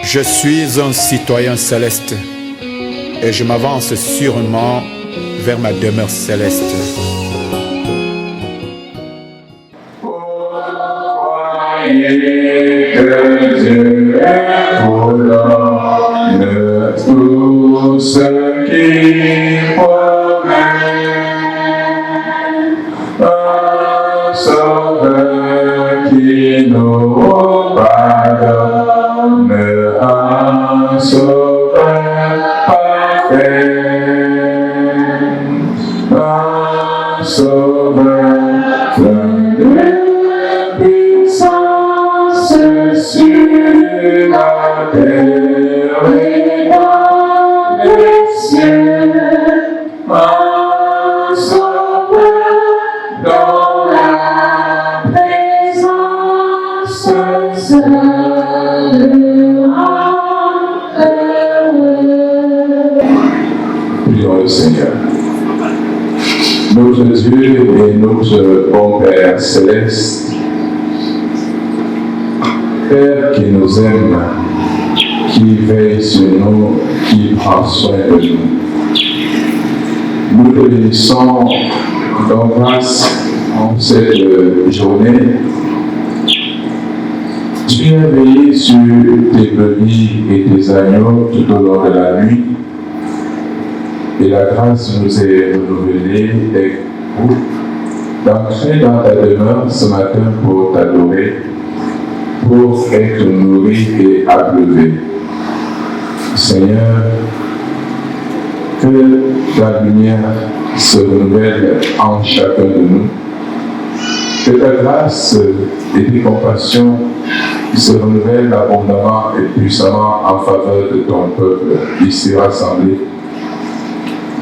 Je suis un citoyen céleste et je m'avance sûrement vers ma demeure céleste. Croyez que Dieu est pour l'homme de tout ce qu'il promet. Un sauveur qui nous pardonne, un sauveur parfait, un sauveur plein de puissance sur la terre et dans les cieux, un sauveur dans la présence Prions le Seigneur. Notre Dieu et notre bon Père céleste, Père qui nous aime, qui veille sur nous, qui prend soin de nous. Nous te bénissons dans grâce en cette journée. Tu as veillé sur tes brebis et tes agneaux tout au long de la nuit. Et la grâce nous est renouvelée d'entrer dans ta demeure ce matin pour t'adorer, pour être nourri et abreuvé. Seigneur, que ta lumière se renouvelle en chacun de nous, que ta grâce et tes compassions se renouvellent abondamment et puissamment en faveur de ton peuple ici rassemblé.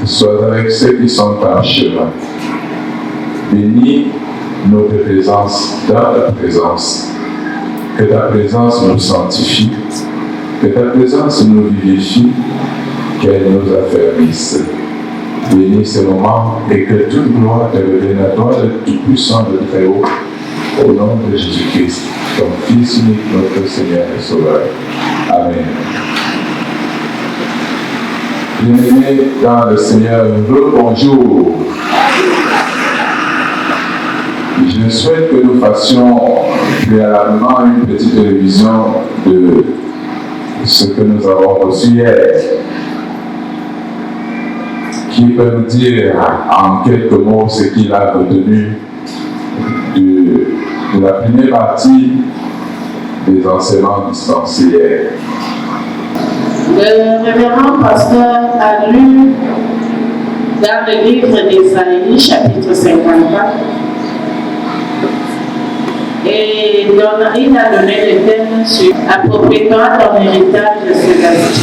Sois avec ceux qui sont en chemin. Bénis notre présence dans ta présence. Que ta présence nous sanctifie, que ta présence nous vivifie, qu'elle nous affermisse. Bénis ce moment et que toute gloire te revienne à toi, le Tout-Puissant, le Très-Haut, au nom de Jésus-Christ, ton Fils unique, notre Seigneur et Sauveur. Amen. Bienvenue dans le Seigneur, bonjour. Je souhaite que nous fassions préalablement une petite révision de ce que nous avons reçu hier, qui peut nous dire en quelques mots ce qu'il a retenu de la première partie des enseignements dispensés hier. Le révérend pasteur a lu dans le livre d'Ésaïe, chapitre 54, et il a donné le thème sur appropriant ton héritage céleste.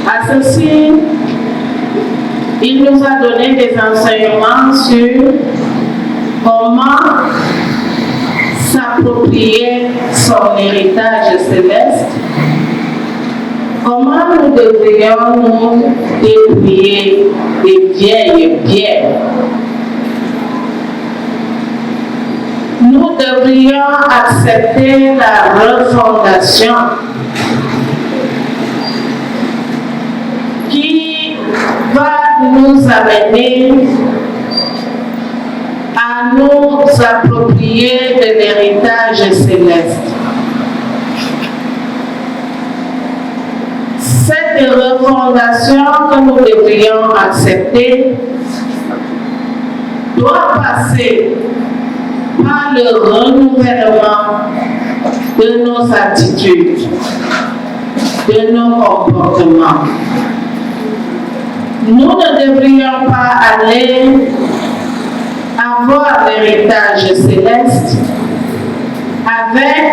À ceci, il nous a donné des enseignements sur comment s'approprier son héritage céleste, comment nous devrions nous dépouiller des vieilles pierres. Nous devrions accepter la refondation qui va nous amener à nous approprier de l'héritage céleste. Cette refondation que nous devrions accepter doit passer par le renouvellement de nos attitudes, de nos comportements. Nous ne devrions pas aller avoir l'héritage céleste avec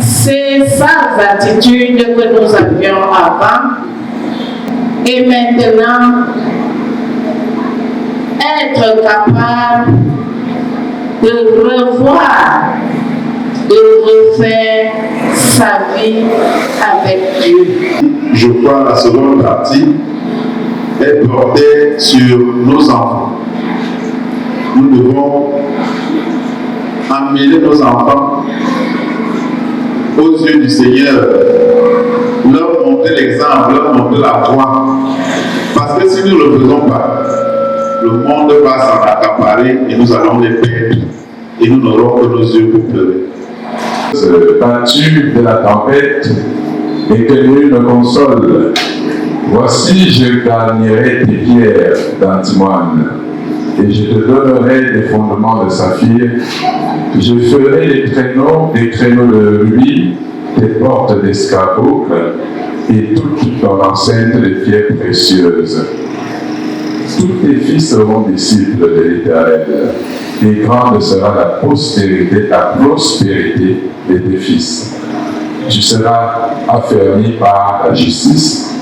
ces sales attitudes que nous avions avant et maintenant être capable de revoir, de refaire sa vie avec Dieu. Je crois que la seconde partie est portée sur nos enfants. Nous devons amener nos enfants aux yeux du Seigneur, leur montrer l'exemple, leur montrer la voie. Parce que si nous ne le faisons pas, le monde va s'en accaparer et nous allons les perdre. Et nous n'aurons que nos yeux pour pleurer. Battu de la tempête et que nul ne console. Voici, je garnirai tes pierres d'antimoine et je te donnerai des fondements de saphir. Je ferai des traîneaux de rubis, des portes d'escarboucle et toute ton enceinte de pierres précieuses. Tous tes fils seront disciples de l'Éternel, et grande sera la prospérité de tes fils. Tu seras affermi par la justice,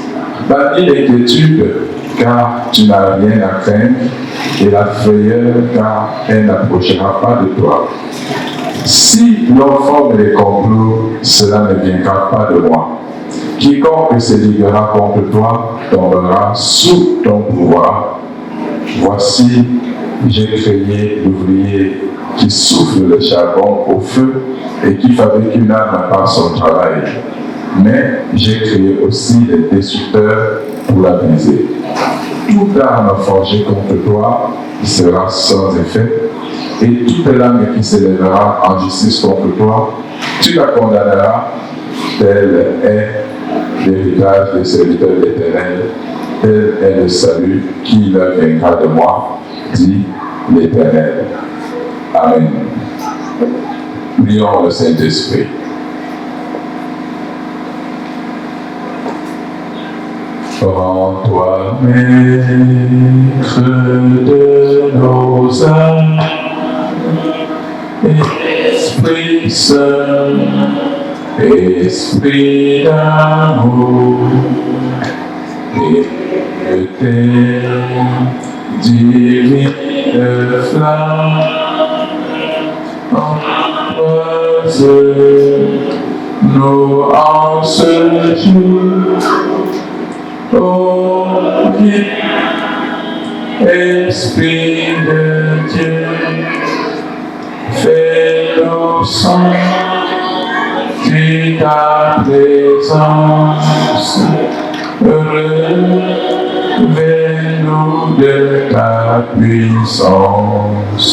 banni l'inquiétude, car tu n'as rien à craindre, et la frayeur, car elle n'approchera pas de toi. Si l'on forme des complots, cela ne viendra pas de moi. Quiconque se liguera contre toi tombera sous ton pouvoir. Voici, j'ai créé l'ouvrier qui souffle le charbon au feu et qui fabrique une arme par son travail. Mais j'ai créé aussi les destructeurs pour la briser. Toute arme forgée contre toi sera sans effet, et toute langue qui s'élèvera en justice contre toi, tu la condamneras. Tel est l'héritage des serviteurs de l'Éternel, tel est le salut qui leur viendra de moi, dit l'Éternel. Amen. Prions le Saint-Esprit. Rends-toi maître de nos âmes, Esprit Saint, Esprit d'amour, et de tes divines flammes, embrase nous en ce jour. Oh, Esprit de Dieu, fais-nous sentir ta présence, relève-nous de ta puissance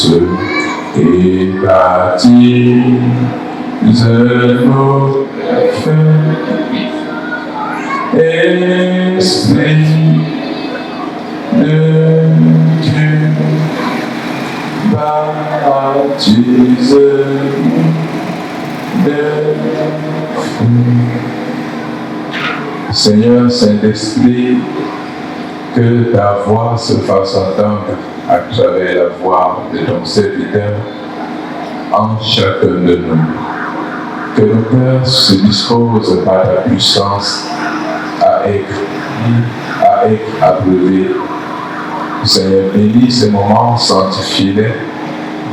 et baptise-nous feu. Esprit de Dieu, baptise de feu. Seigneur Saint-Esprit, que ta voix se fasse entendre à travers la voix de ton serviteur en chacun de nous. Que nos cœurs se disposent par ta puissance à écrire, à pleurer. Seigneur, bénis ces moments, sanctifie-les,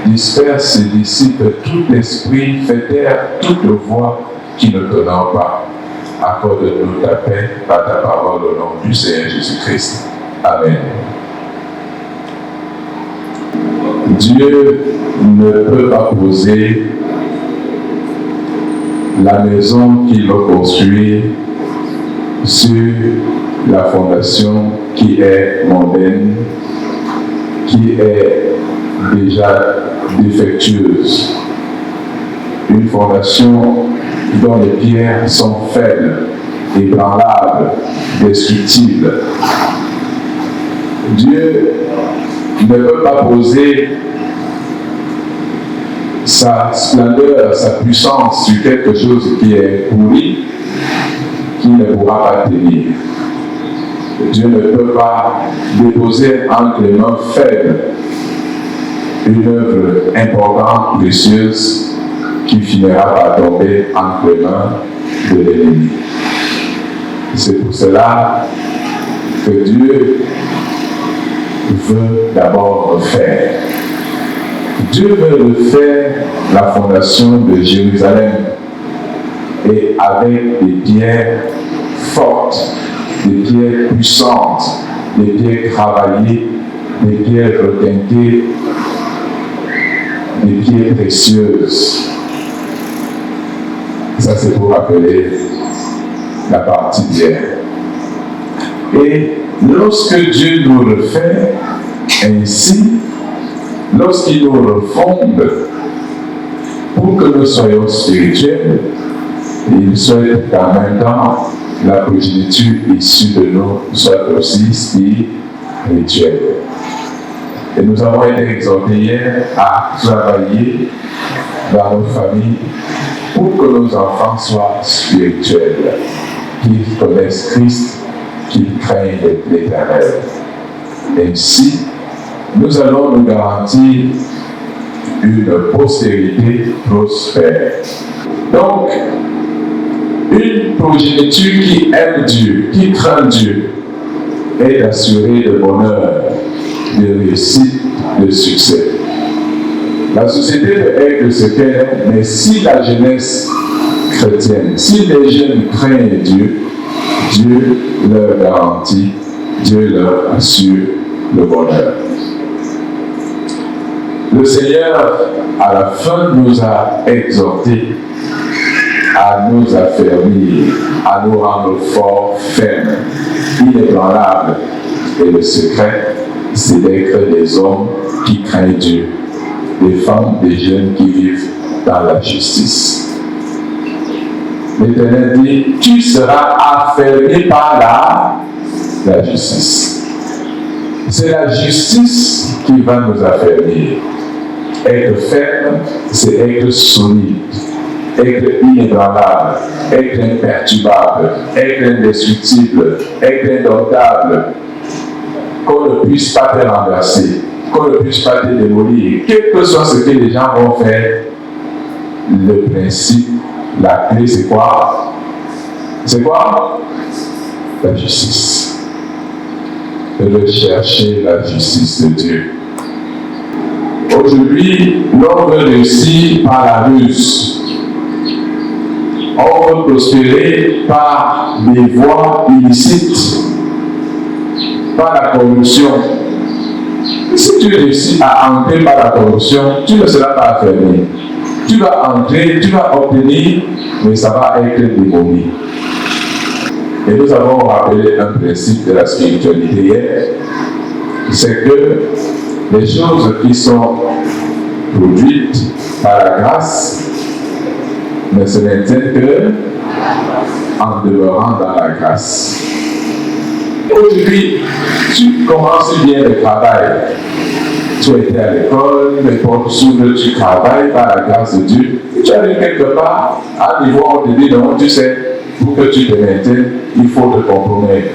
disperse et dissipe tout esprit, fait taire toute voix qui ne t'honore pas. Accorde-nous ta paix par ta parole au nom du Seigneur Jésus-Christ. Amen. Dieu ne peut pas poser la maison qu'il va construire sur la fondation qui est mondaine, qui est déjà défectueuse. Une fondation dont les pierres sont faibles, ébranlables, destructibles. Dieu ne peut pas poser sa splendeur, sa puissance sur quelque chose qui est pourri, qui ne pourra pas tenir. Dieu ne peut pas déposer entre les mains faibles une œuvre importante, précieuse, qui finira par tomber entre les mains de l'ennemi. C'est pour cela que Dieu veut d'abord refaire. Dieu veut refaire la fondation de Jérusalem, et avec des pierres fortes, des pierres puissantes, des pierres travaillées, des pierres requintées, des pierres précieuses. Ça, c'est pour rappeler la partie d'hier. Et lorsque Dieu nous le fait ainsi, lorsqu'il nous refonde pour que nous soyons spirituels, il souhaite qu'en même temps, la progéniture issue de nous soit aussi spirituelle. Et nous avons été exhortés hier à travailler dans nos familles pour que nos enfants soient spirituels, qu'ils connaissent Christ, qu'ils craignent l'Éternel. Ainsi, nous allons nous garantir une postérité prospère. Donc, une progéniture qui aime Dieu, qui craint Dieu, est assurée de bonheur, de réussite, de succès. La société peut être ce qu'elle est, mais si la jeunesse chrétienne, si les jeunes craignent Dieu, Dieu leur garantit, Dieu leur assure le bonheur. Le Seigneur, à la fin, nous a exhortés à nous affermir, à nous rendre forts, fermes, inébranlables. Et le secret, c'est d'être des hommes qui craignent Dieu, des femmes, des jeunes qui vivent dans la justice. L'Éternel dit, tu seras affermi par la justice. C'est la justice qui va nous affermir. Être ferme, c'est être solide, être inébranlable, être imperturbable, être indestructible, être indomptable, qu'on ne puisse pas te renverser, qu'on ne puisse pas te démolir, quel que soit ce que les gens vont faire. Le principe, la clé, c'est quoi? C'est quoi? La justice. De chercher la justice de Dieu. Aujourd'hui, l'homme veut réussir par la ruse. On veut prospérer par des voies illicites, par la corruption. Si tu réussis à entrer par la corruption, tu ne seras pas affermi. Tu vas entrer, tu vas obtenir, mais ça va être démoli. Et nous avons rappelé un principe de la spiritualité hier, c'est que les choses qui sont produites par la grâce ne se maintiennent que en demeurant dans la grâce. Aujourd'hui, tu commences bien le travail. Tu as été à l'école, les portes s'ouvrent, tu travailles par la grâce de Dieu. Tu arrives quelque part, à un niveau où on te dit non, tu sais, pour que tu te maintiennes, il faut te compromettre.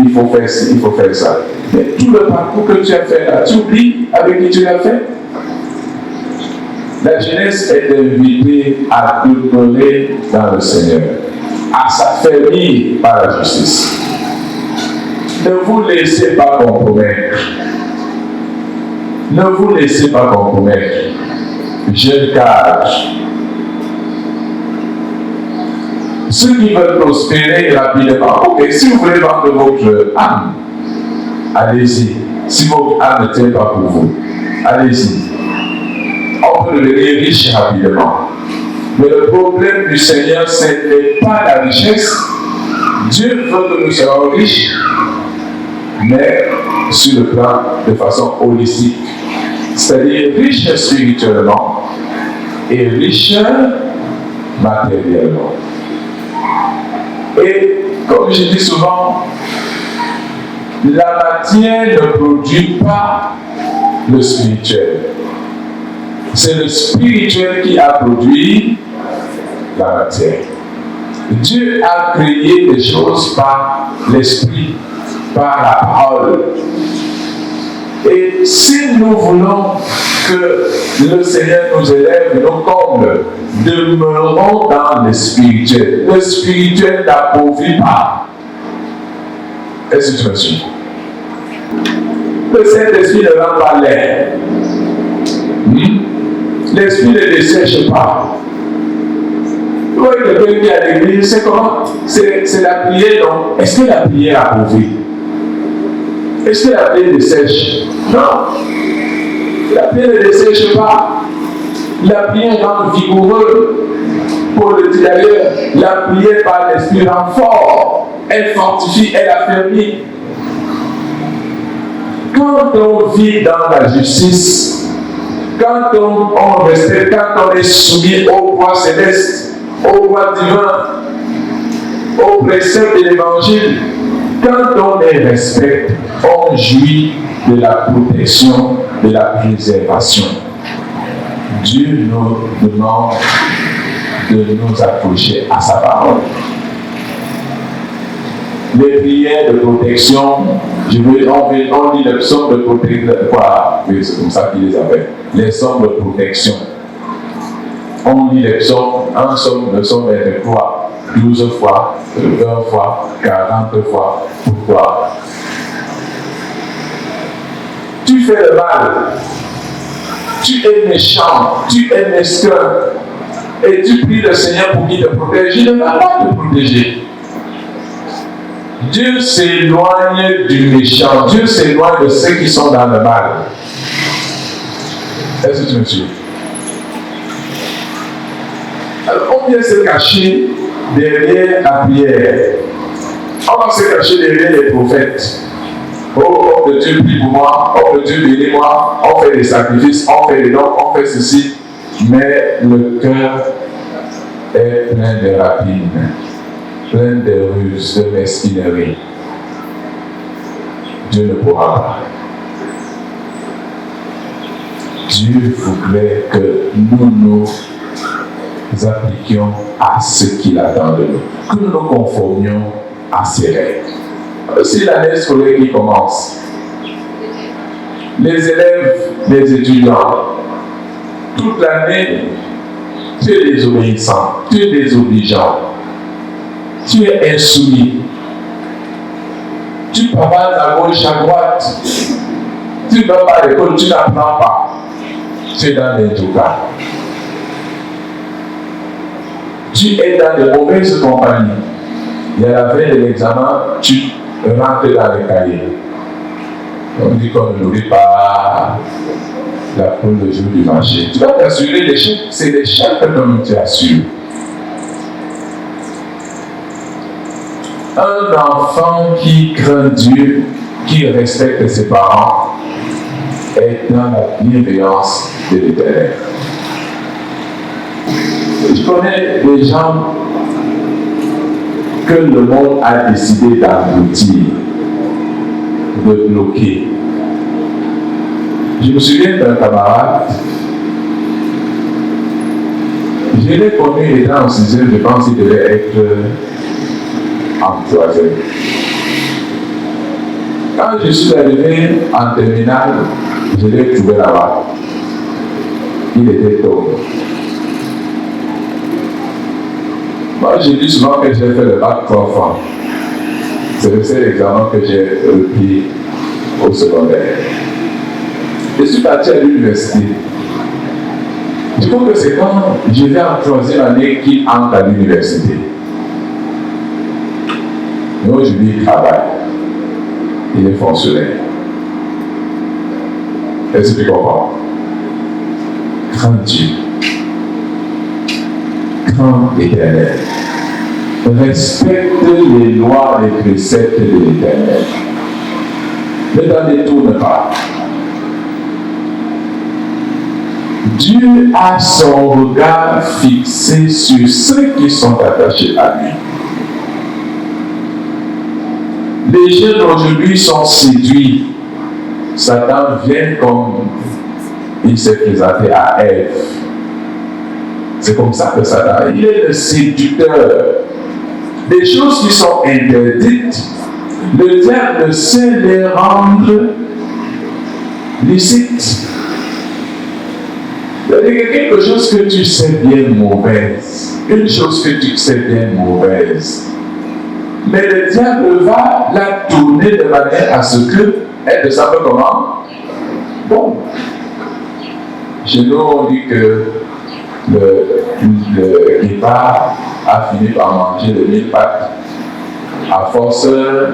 Il faut faire ci, il faut faire ça. Mais tout le parcours que tu as fait là, tu oublies avec qui tu l'as fait. La jeunesse est invitée à demeurer dans le Seigneur, à s'affermir par la justice. Ne vous laissez pas compromettre. Ne vous laissez pas compromettre. Jeune cadre. Ceux qui veulent prospérer rapidement, ok, si vous voulez vendre votre âme, allez-y. Si votre âme ne tient pas pour vous, allez-y. On peut devenir riche rapidement. Mais le problème du Seigneur, ce n'est pas la richesse. Dieu veut que nous soyons riches, mais sur le plan de façon holistique. C'est-à-dire riche spirituellement et riche matériellement. Et comme je dis souvent, la matière ne produit pas le spirituel. C'est le spirituel qui a produit la matière. Dieu a créé des choses par l'esprit, par la parole. Et si nous voulons que le Seigneur nous élève, nous comble, demeurons dans le spirituel. Le spirituel n'appauvrit pas. Est-ce que tu me suis? Le Saint-Esprit ne rend pas l'air. L'Esprit ne dessèche pas. Vous voyez quelqu'un qui est à l'église, c'est comment? C'est la prière, non? Est-ce que la prière appauvrit? Est-ce que la prière dessèche? Non. La prière ne dessèche pas. La prière rend vigoureux. Paul le dit d'ailleurs, la prière par l'Esprit rend fort. Elle fortifie, elle affermit. Quand on vit dans la justice, quand on respecte, quand on est soumis aux voies célestes, aux voies divines, aux préceptes de l'Évangile, quand on les respecte, on jouit de la protection, de la préservation. Dieu nous demande de nous accrocher à sa parole. Les prières de protection, on lit les psaumes de protection, oui, c'est comme ça qu'ils les appellent, les psaumes de protection. On lit les psaumes, un psaume, le psaume est de quoi 12 fois, 20 fois, 40 fois. Pourquoi? Tu fais le mal, tu es méchant, tu es mesquin, et tu pries le Seigneur pour qu'il te protège. Il ne va pas te protéger. Dieu s'éloigne du méchant, Dieu s'éloigne de ceux qui sont dans le mal. Est-ce que tu me suis? Alors, on vient se cacher derrière la prière. On va se cacher derrière les prophètes. Oh, homme de Dieu, prie pour moi. Homme de Dieu, bénis-moi. On fait des sacrifices, on fait des dons, on fait ceci. Mais le cœur est plein de rapines, plein de ruses, de mesquinerie. Dieu ne pourra pas. Dieu voudrait que nous nous appliquions à ce qu'il attend de nous, que nous nous conformions à ses règles. C'est l'année scolaire qui commence. Les élèves, les étudiants, toute l'année, tu es désobéissant, tu es désobligeant, tu es insoumis, tu parles à gauche, à droite, tu ne vas pas à l'école, tu n'apprends pas, tu es dans les dougas. Tu es dans de mauvaises compagnies. Il y a la veille de l'examen, tu rentres dans les cahiers. On dit qu'on ne nourrit pas la poule le jour du marché. Tu vas t'assurer l'échec, c'est l'échec que tu assures. Un enfant qui craint Dieu, qui respecte ses parents, est dans la bienveillance de l'Éternel. Je connais des gens que le monde a décidé d'abrutir, de bloquer. Je me souviens d'un camarade, je l'ai connu étant en 6e, je pense qu'il devait être en 3e. Quand je suis arrivé en terminale, je l'ai trouvé là-bas. Il était tombé. Moi, j'ai dit souvent que j'ai fait le bac 3 fois. C'est le seul examen que j'ai repris au secondaire. Je suis parti à l'université. Je trouve que c'est quand je vais en 3e année qu'il entre à l'université. Mais aujourd'hui, il travaille. Il est fonctionnaire. Est-ce que tu comprends? Crains Dieu. Crains l'Éternel. Respecte les lois et les préceptes de l'Éternel. Ne t'en détourne pas. Dieu a son regard fixé sur ceux qui sont attachés à lui. Les jeunes aujourd'hui sont séduits. Satan vient comme il s'est présenté à Ève. C'est comme ça que Satan, il est le séducteur. Des choses qui sont interdites, le diable sait les rendre licites. C'est-à-dire que quelque chose que tu sais bien mauvaise, une chose que tu sais bien mauvaise, mais le diable va la tourner de manière à ce qu'elle ne sache comment. Bon, chez nous on dit que le guépard a fini par manger le 1000 pattes à force de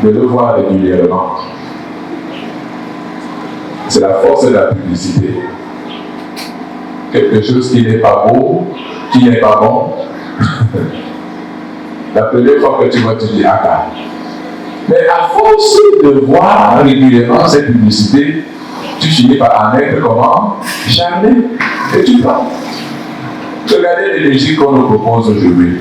le voir régulièrement. C'est la force de la publicité. quelque chose qui n'est pas beau, qui n'est pas bon, la première fois que tu vois, tu dis ah. Mais à force de voir régulièrement cette publicité, tu finis par en être comment? Jamais. Et tu prends. Regardez les musiques qu'on nous propose aujourd'hui.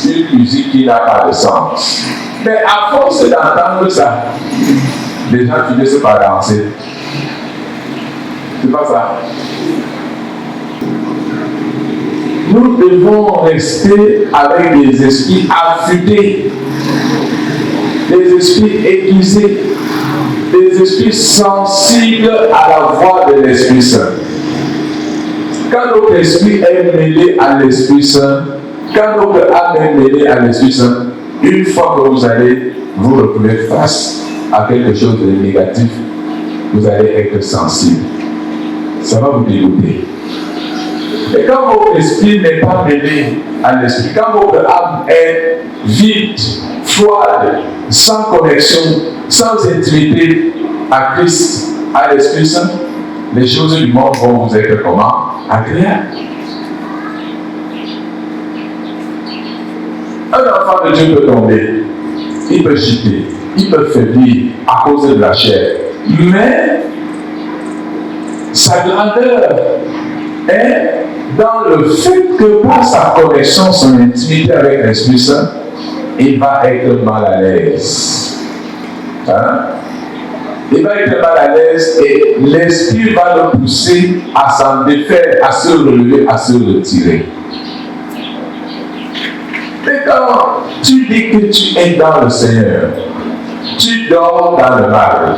Une musique qui n'a pas de sens. Mais à force d'entendre ça, les gens finissent par danser. C'est pas ça. Nous devons rester avec des esprits affûtés, des esprits aiguisés, des esprits sensibles à la voix de l'Esprit Saint. Quand notre esprit est mêlé à l'Esprit Saint, quand notre âme est mêlée à l'Esprit Saint, une fois que vous allez vous retrouver face à quelque chose de négatif, vous allez être sensible. Ça va vous dégoûter. Et quand votre esprit n'est pas mêlé à l'esprit, quand votre âme est vide, froide, sans connexion, sans intimité à Christ, à l'Esprit Saint, les choses du monde vont vous être comment? Agréables. Un enfant de Dieu peut tomber, il peut chuter, il peut faiblir à cause de la chair, mais sa grandeur est dans le fait que par sa connexion, son intimité avec l'Esprit Saint, il va être mal à l'aise. Hein? Il va être mal à l'aise et l'Esprit va le pousser à s'en défaire, à se relever, à se retirer. Mais quand tu dis que tu es dans le Seigneur, tu dors dans le mal,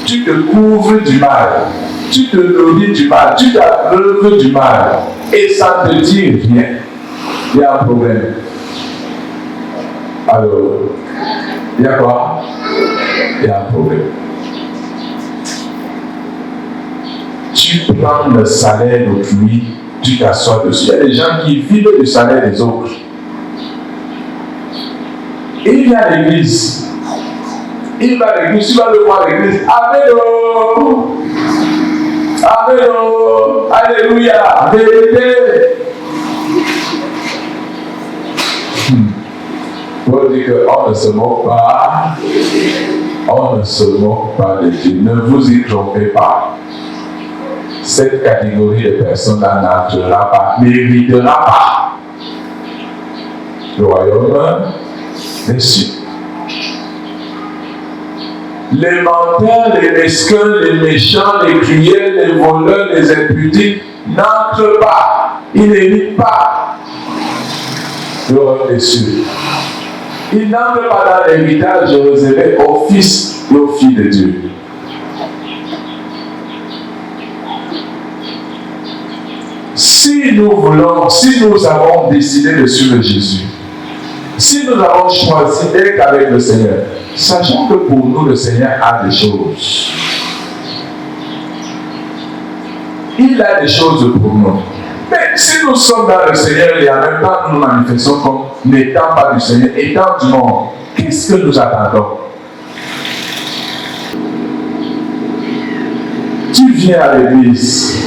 tu te couvres du mal, tu te nourris du mal, tu t'abreuves du mal, et ça te dit rien, il y a un problème. Alors, il y a quoi? Il y a un problème. Tu prends le salaire d'autrui, tu t'assois dessus. Il y a des gens qui vivent du salaire des autres. Et il vient à l'église. Il va à l'église, tu vas le voir à l'église. Amen. Amen. Alléluia. Vérité. Pour dire qu'on ne se moque pas. On ne se moque pas de Dieu. Ne vous y trompez pas. Cette catégorie de personnes-là n'entrera pas, n'héritera pas le royaume des cieux. Les menteurs, les mesquins, les méchants, les cruels, les voleurs, les impudiques n'entrent pas, ils n'héritent pas le royaume des cieux. Ils n'entrent pas dans l'héritage réservé aux fils et aux filles de Dieu. Si nous voulons, si nous avons décidé de suivre Jésus, si nous avons choisi d'être avec le Seigneur, sachant que pour nous le Seigneur a des choses. Il a des choses pour nous. Mais si nous sommes dans le Seigneur et en même temps nous manifestons comme n'étant pas du Seigneur, étant du monde, qu'est-ce que nous attendons? Tu viens à l'église,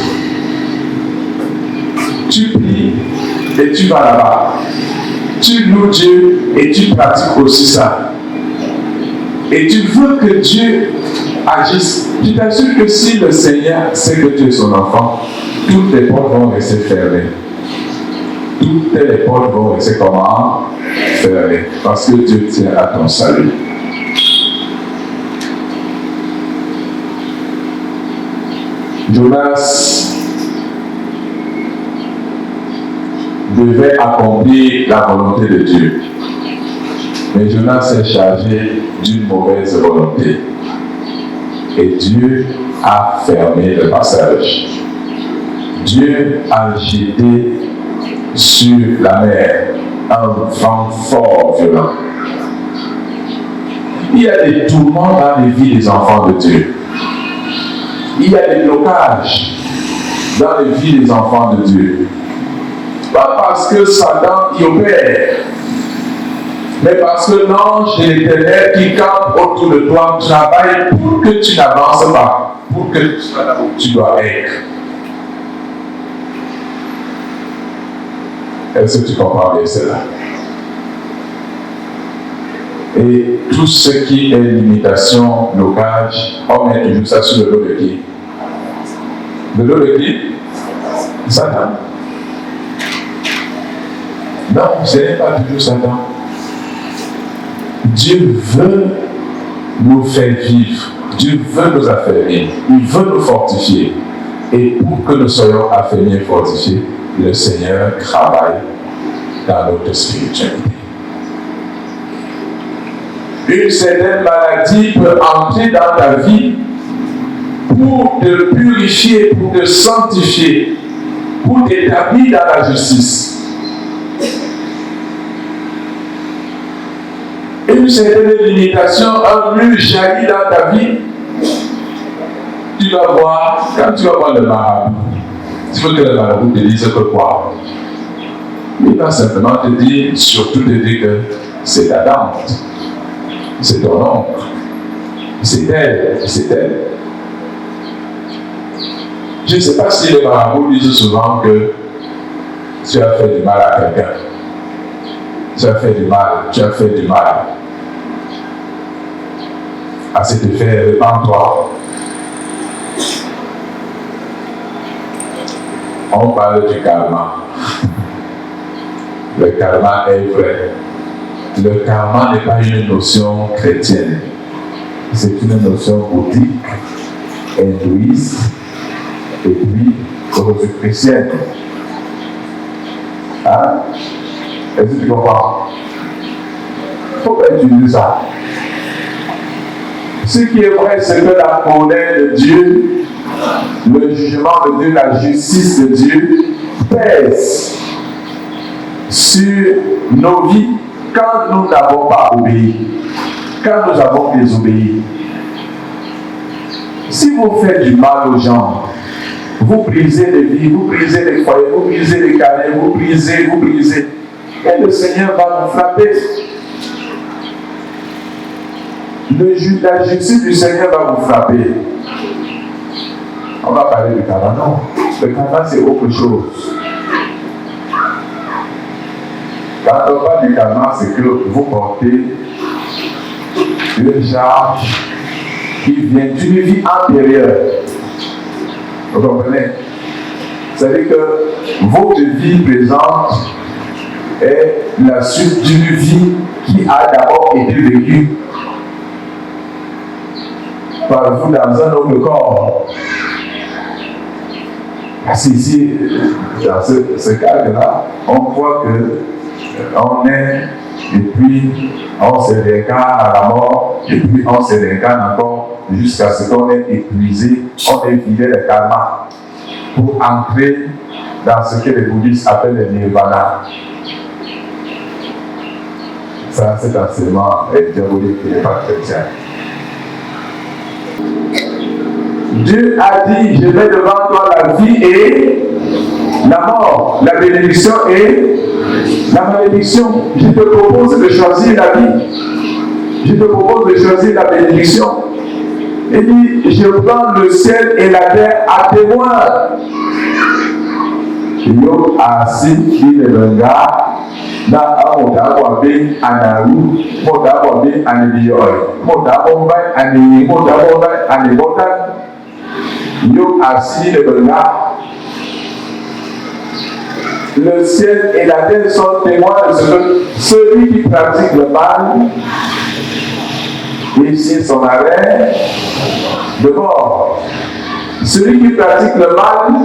tu pries et tu vas là-bas. Tu loues Dieu et tu pratiques aussi ça. Et tu veux que Dieu agisse. Je t'assure que si le Seigneur sait que tu es son enfant, toutes les portes vont rester fermées. Toutes les portes vont rester comment? Fermées. Parce que Dieu tient à ton salut. Jonas devait accomplir la volonté de Dieu. Mais Jonas s'est chargé d'une mauvaise volonté. Et Dieu a fermé le passage. Dieu a jeté sur la mer un vent fort, violent. Il y a des tourments dans les vies des enfants de Dieu. Il y a des blocages dans les vies des enfants de Dieu. Pas parce que Satan y opère, mais parce que l'ange de l'Éternel qui campe autour de toi travaille pour que tu n'avances pas, pour que tu sois là où tu dois être. Est-ce que tu comprends bien cela? Et tout ce qui est limitation, blocage, on met toujours ça sur le dos de qui? Le dos de qui? Satan. Non, ce n'est pas toujours Satan. Dieu veut nous faire vivre. Dieu veut nous affermir. Il veut nous fortifier. Et pour que nous soyons affermis et fortifiés, le Seigneur travaille dans notre spiritualité. Une certaine maladie peut entrer dans ta vie pour te purifier, pour te sanctifier, pour t'établir dans la justice. Une certaine limitation, un mur jaillit dans ta vie, tu vas voir, quand tu vas voir le marabout, tu veux que le marabout te dise que quoi? Il va simplement te dire, surtout te dire que c'est ta tante, c'est ton oncle, c'est elle, c'est elle. Je ne sais pas si les marabouts disent souvent que tu as fait du mal à quelqu'un. Tu as fait du mal. À cet effet, répands-toi. On parle du karma. Le karma est vrai. Le karma n'est pas une notion chrétienne. C'est une notion bouddhique, hindouiste, et puis chrétienne. Hein? Est-ce que tu comprends? Il ne faut pas utiliser ça. Ce qui est vrai, c'est que la colère de Dieu, le jugement de Dieu, la justice de Dieu pèse sur nos vies quand nous n'avons pas obéi, quand nous avons désobéi. Si vous faites du mal aux gens, vous brisez les vies, vous brisez les foyers, vous brisez les carrières, vous brisez, et le Seigneur va vous frapper. La justice du Seigneur va vous frapper. On va parler du karma, non. Le karma, c'est autre chose. Quand on parle du karma, c'est que vous portez une charge qui vient d'une vie antérieure. Vous comprenez? C'est-à-dire que votre vie présente est la suite d'une vie qui a d'abord été vécue par vous dans un autre corps. Parce qu'ici, dans ce cadre-là, on voit qu'on est, et puis on se réincarne à la mort, et puis on se réincarne encore jusqu'à ce qu'on est épuisé, on est vidé le karma pour entrer dans ce que les bouddhistes appellent le nirvana. Ça, cet enseignement est diabolique, il n'est pas chrétien. Dieu a dit, je mets devant toi la vie et la mort, la bénédiction et la malédiction. Je te propose de choisir la vie. Je te propose de choisir la bénédiction. Il dit, je prends le ciel et la terre à témoin. Yo asi il venga na amodabobe anaru modabobe anibiyoy modabobe ani modabobe anibotan. Yo assis le venga. Le ciel et la terre sont témoins de ce que celui qui pratique le mal, ici son arrêt de mort. Celui qui pratique le mal,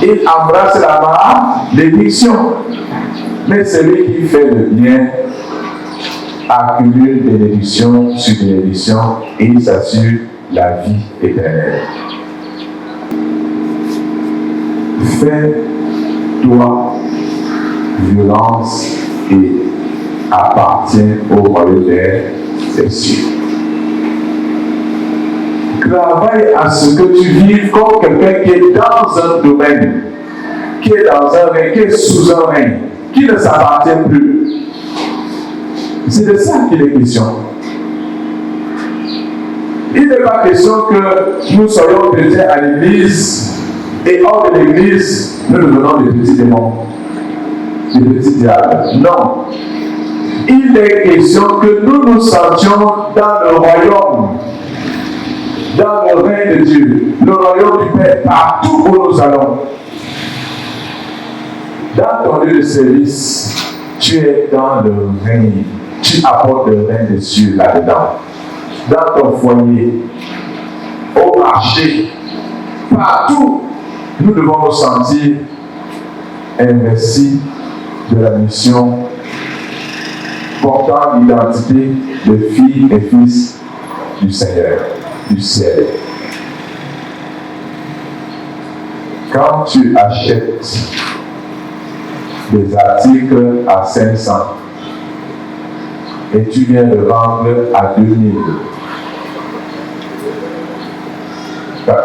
il embrasse la malédiction. Mais celui qui fait le bien accumule bénédiction sur bénédiction et il s'assure la vie éternelle. Fais-toi violence et appartiens au royaume des cieux. Travaille à ce que tu vives comme quelqu'un qui est dans un domaine, qui est dans un règne, qui est sous un règne, qui ne s'appartient plus. C'est de ça qu'il est question. Il n'est pas question que nous soyons chrétiens à l'église et hors de l'église, nous devenons des petits démons, des petits diables. Non. Il est question que nous nous sentions dans le royaume, dans le règne de Dieu, le royaume du Père, partout où nous allons. Dans ton lieu de service, tu es dans le règne, tu apportes le règne de Dieu là-dedans. Dans ton foyer, au marché, partout, nous devons nous sentir investis de la mission portant l'identité de filles et fils du Seigneur, du ciel. Quand tu achètes des articles à 500 et tu viens de vendre à 2000,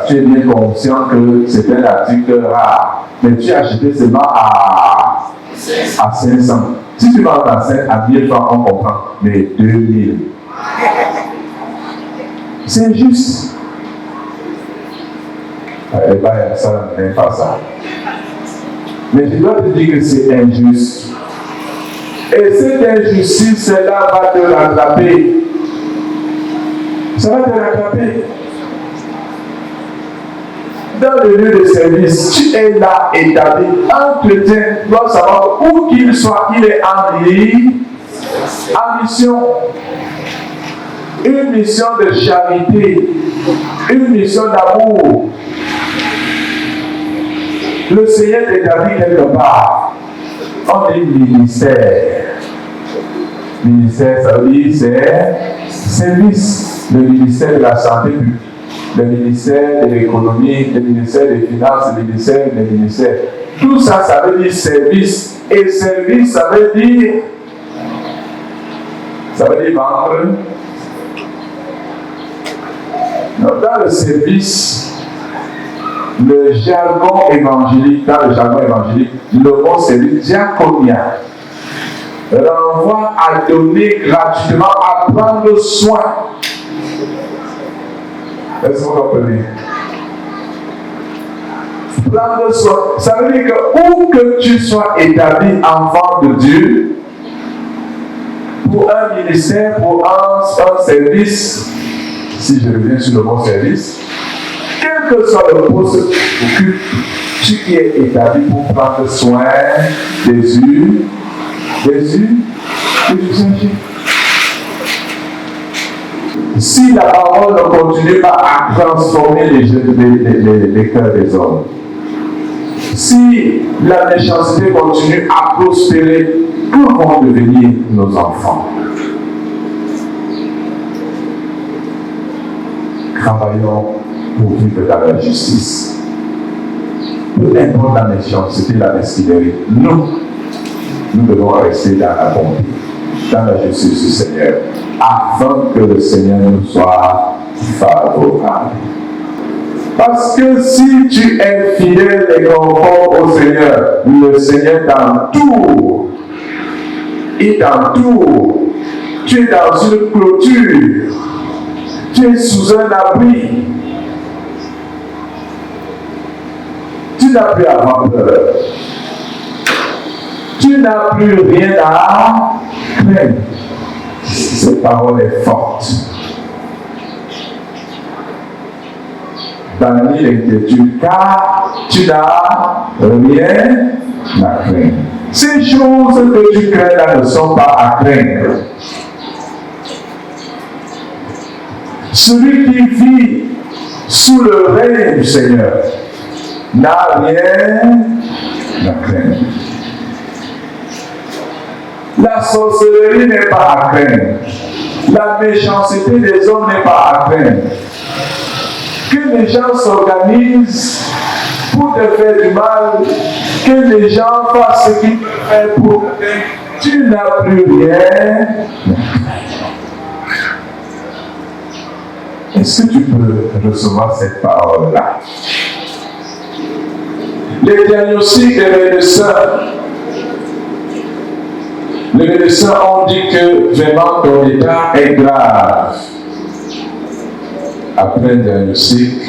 tu es bien conscient que c'est un article rare, mais tu as acheté seulement à 500. Si tu vends à 1000 francs, on comprend, mais 2000. C'est injuste. Eh bien, ça n'est pas ça. Mais je dois te dire que c'est injuste. Et cette injustice-là va te rattraper. Ça va te rattraper. Dans le lieu de service, tu es là établi. Un chrétien doit savoir où qu'il soit, il est en mission. Une mission de charité, une mission d'amour. Le Seigneur t'établit quelque part. On dit ministère. Ministère, ça veut dire c'est service. Le ministère de la santé publique, le ministère de l'économie, le ministère des finances, le ministère des ministères. Tout ça, ça veut dire service. Et service, ça veut dire vendre. Dans le service, le jargon évangélique, le mot service, diaconia, renvoie à donner gratuitement, à prendre soin. Est-ce que vous comprenez? Prendre soin, ça veut dire que où que tu sois établi enfant de Dieu, pour un ministère, pour un service, si je reviens sur le mot service, quel que soit le poste que tu occupes, tu y es établi pour prendre soin des uns, et du Saint-Jésus. Si la parole ne continue pas à transformer les cœurs des hommes, si la méchanceté continue à prospérer, que vont devenir nos enfants? Travaillons pour vivre dans la justice. Peu importe la méchanceté, la mesquinerie, nous devons rester dans la bonté, dans la justice du Seigneur, afin que le Seigneur nous soit favorable. Parce que si tu es fidèle et conforme au Seigneur, le Seigneur t'entoure. Il t'entoure. Tu es dans une clôture. Tu es sous un abri. Tu n'as plus à avoir peur. Tu n'as plus rien à craindre. Cette parole est forte. Dans la nuit d'inquiétude, car tu n'as rien à craindre. Ces choses que tu crains là ne sont pas à craindre. Celui qui vit sous le règne du Seigneur n'a rien à craindre. La sorcellerie n'est pas à craindre. La méchanceté des hommes n'est pas à craindre. Que les gens s'organisent pour te faire du mal, que les gens fassent ce qu'ils peuvent faire pour te faire, tu n'as plus rien. Est-ce que tu peux recevoir cette parole-là? Les diagnostics des médecins, Les médecins ont dit que vraiment ton état est grave. Après un diagnostic,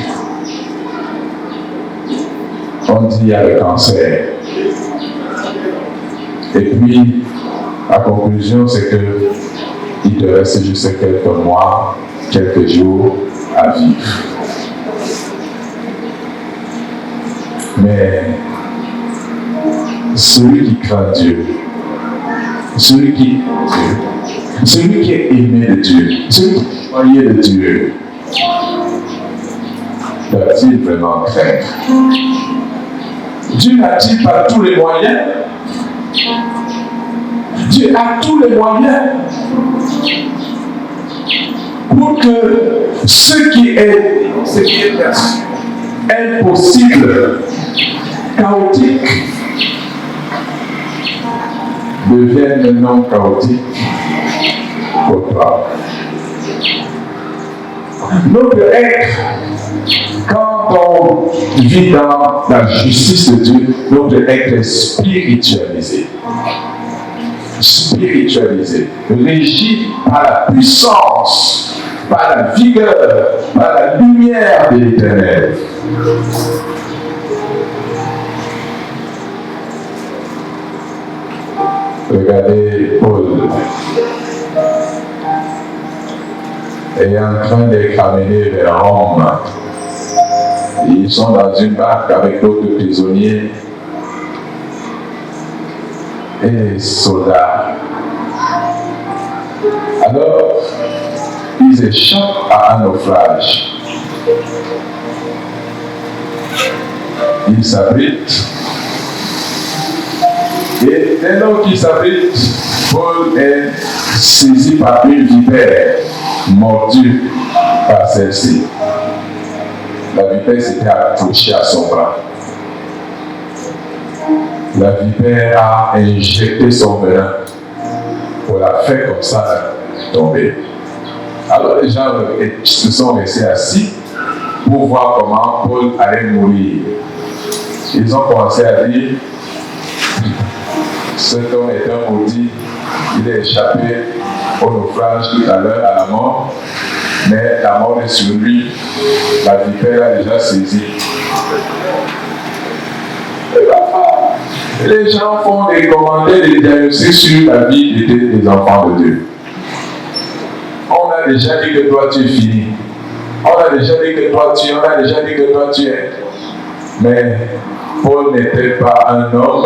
on dit qu'il y a le cancer. Et puis, la conclusion, c'est que il te reste juste quelques mois, quelques jours à vivre. Mais celui qui craint Dieu, celui qui est aimé de Dieu, celui qui est choyé de Dieu, doit-il vraiment craindre? Dieu n'a-t-il pas tous les moyens? Dieu a tous les moyens pour que ce qui est impossible, chaotique, devienne non chaotique pour toi. Notre être, quand on vit dans la justice de Dieu, notre être est spiritualisé. Spiritualisé, régi par la puissance, par la vigueur, par la lumière de l'Éternel. Regardez Paul. Il est en train d'être amené vers Rome. Ils sont dans une barque avec d'autres prisonniers et soldats. Alors, ils échappent à un naufrage. Ils s'abritent. Et dès lors qu'ils s'abritent, Paul est saisi par une vipère, mordue par celle-ci. La vipère s'était accrochée à son bras. La vipère a injecté son venin pour la faire comme ça tomber. Alors les gens se sont restés assis pour voir comment Paul allait mourir. Ils ont commencé à dire: cet homme est un maudit, il est échappé au naufrage tout à l'heure à la mort, mais la mort est sur lui, la vipère l'a déjà saisi. Les gens font des commentaires, des diagnostics sur la vie des enfants de Dieu. On a déjà dit que toi tu es fini. On a déjà dit que toi tu es. Mais Paul n'était pas un homme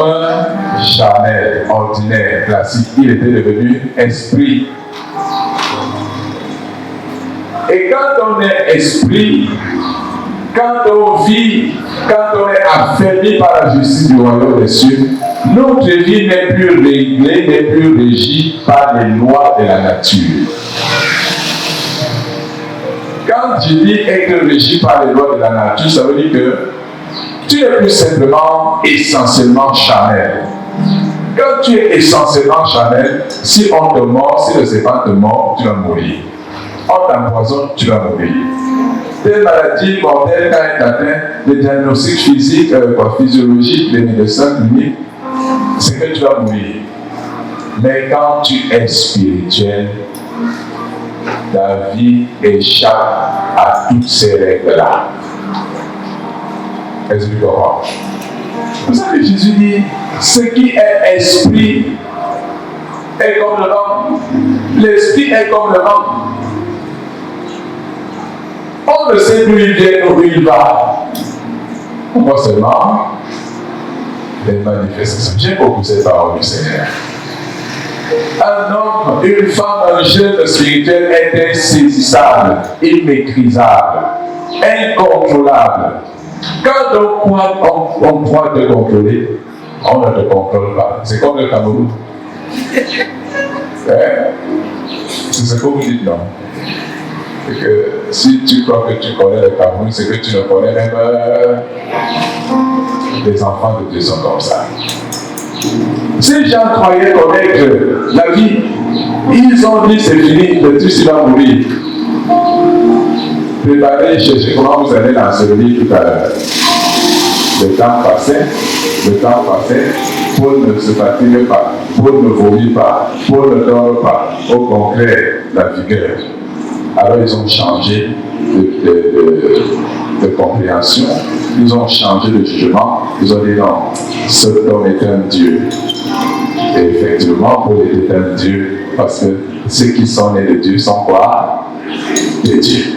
charnel, ordinaire, classique. Il était devenu esprit. Et quand on est esprit, quand on vit, quand on est affermi par la justice du royaume des cieux, notre vie n'est plus réglée, n'est plus régie par les lois de la nature. Quand je dis être régi par les lois de la nature, ça veut dire que tu n'es plus simplement essentiellement charnel. Quand tu es essentiellement charnel, si on te mord, si le serpent te mord, tu vas mourir. On t'empoisonne, tu vas mourir. Telle maladie mortelle, quand elle t'atteint, le diagnostic physique, physiologique, les médecins cliniques, c'est que tu vas mourir. Mais quand tu es spirituel, ta vie échappe à toutes ces règles-là. Est-ce que tu comprends? C'est pour ça que Jésus dit, ce qui est esprit est comme le vent. L'esprit est comme le vent. On ne sait plus où il vient, où il va. On voit seulement les manifestations. J'aime beaucoup cette parole du Seigneur. Un homme, une femme, un jeune spirituel est insaisissable, immaîtrisable, incontrôlable. Quand on croit te contrôler, on ne te contrôle pas. C'est comme le Cameroun. C'est ce que vous dites, non? C'est que si tu crois que tu connais le Cameroun, c'est que tu ne connais même les enfants de Dieu sont comme ça. Ces gens croyaient connaître la vie. Ils ont dit c'est fini, le Christ va mourir. Préparez, cherchez comment vous allez l'ensevelir tout à l'heure. le temps passait, Paul ne se fatigue pas, Paul ne vomit pas, Paul ne dort pas, au contraire, la vigueur. Alors ils ont changé de compréhension, ils ont changé de jugement, ils ont dit non, cet homme est un Dieu. Et effectivement, Paul était un Dieu, parce que ceux qui sont nés de Dieu sont quoi? Des dieux.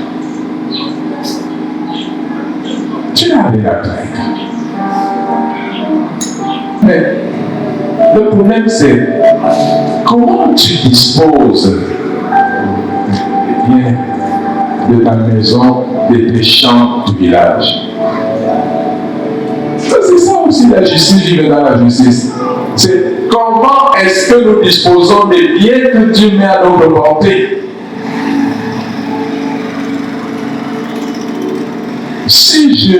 Tu n'as rien à craindre. Mais le problème c'est comment tu disposes de ta maison, de tes champs du village. C'est ça aussi la justice, vivre dans la justice. C'est comment est-ce que nous disposons des biens que Dieu met à notre portée. Si je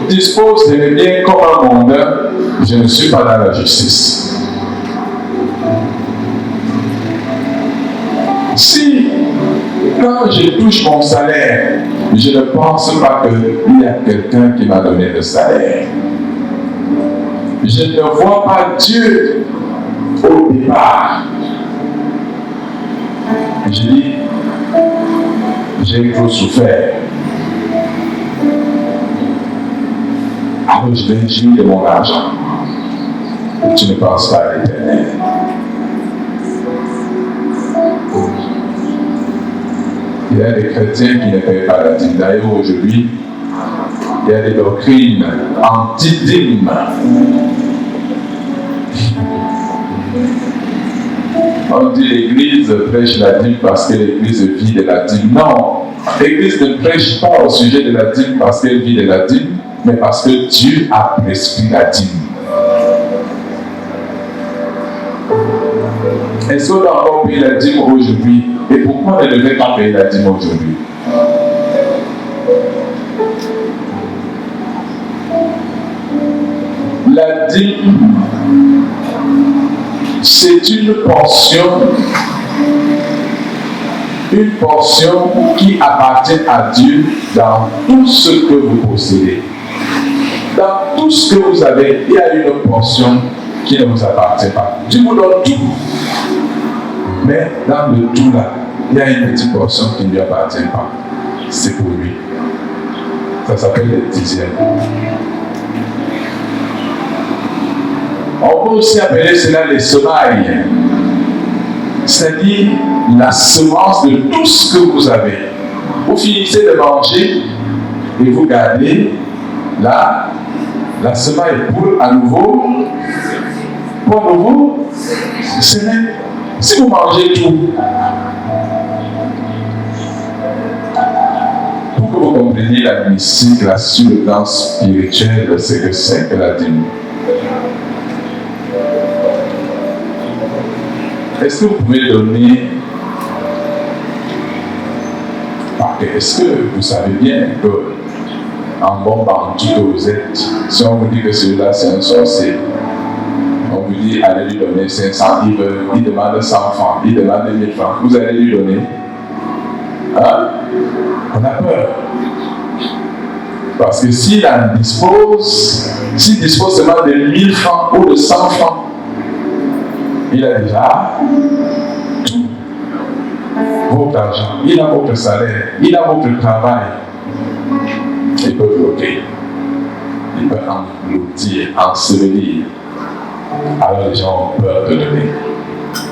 dispose de mes biens comme un mondain, je ne suis pas dans la justice. Si, quand je touche mon salaire, je ne pense pas qu'il y a quelqu'un qui m'a donné le salaire. Je ne vois pas Dieu au départ. Je dis, j'ai trop souffert. Alors je vais jouir de mon argent. Tu ne penses pas à l'Éternel. Il y a des chrétiens qui ne payent pas la dîme. D'ailleurs, aujourd'hui, il y a des doctrines anti-dîme. On dit l'Église prêche la dîme parce que l'Église vit de la dîme. Non, l'Église ne prêche pas au sujet de la dîme parce qu'elle vit de la dîme, mais parce que Dieu a prescrit la dîme. Est-ce qu'on doit encore payer la dîme aujourd'hui? Et pourquoi on ne devait pas payer la dîme aujourd'hui? La dîme, c'est une portion qui appartient à Dieu dans tout ce que vous possédez. Dans tout ce que vous avez, il y a une portion qui ne vous appartient pas. Dieu vous donne tout. Mais dans le tout là, il y a une petite portion qui ne lui appartient pas. C'est pour lui. Ça s'appelle le dixième. On peut aussi appeler cela les semailles. C'est-à-dire la semence de tout ce que vous avez. Vous finissez de manger et vous gardez la semaille pour à nouveau semer. Si vous mangez tout, pour que vous compreniez la mystique, la sur le plan spirituel, c'est que c'est que la dîme. Est-ce que vous pouvez donner, est-ce que vous savez bien que en bon bantu que vous êtes, si on vous dit que celui-là c'est un sorcier, on vous dit allez lui donner 500, il demande 100 francs, il demande 1000 francs, vous allez lui donner. Hein? On a peur. Parce que s'il dispose seulement de 1000 francs ou de 100 francs, il a déjà tout. Votre argent, il a votre salaire, il a votre travail. Il peut bloquer, il peut engloutir, ensevelir. Alors les gens ont peur de donner.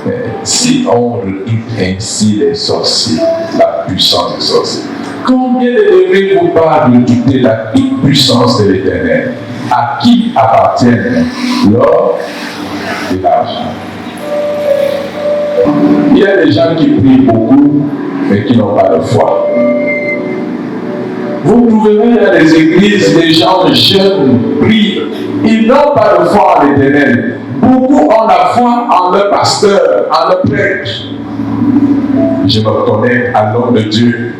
Mais si on redoute ainsi les sorciers, la puissance des sorciers, combien ne devrez-vous pas redouter la toute-puissance de l'Éternel? À qui appartiennent l'or et l'argent? Il y a des gens qui prient beaucoup, mais qui n'ont pas de foi. Vous trouverez dans les églises des gens jeunes prient. Ils n'ont pas de foi en l'Éternel. Beaucoup ont la foi en leur pasteur, en leur prêtre. Je me reconnais à l'homme de Dieu.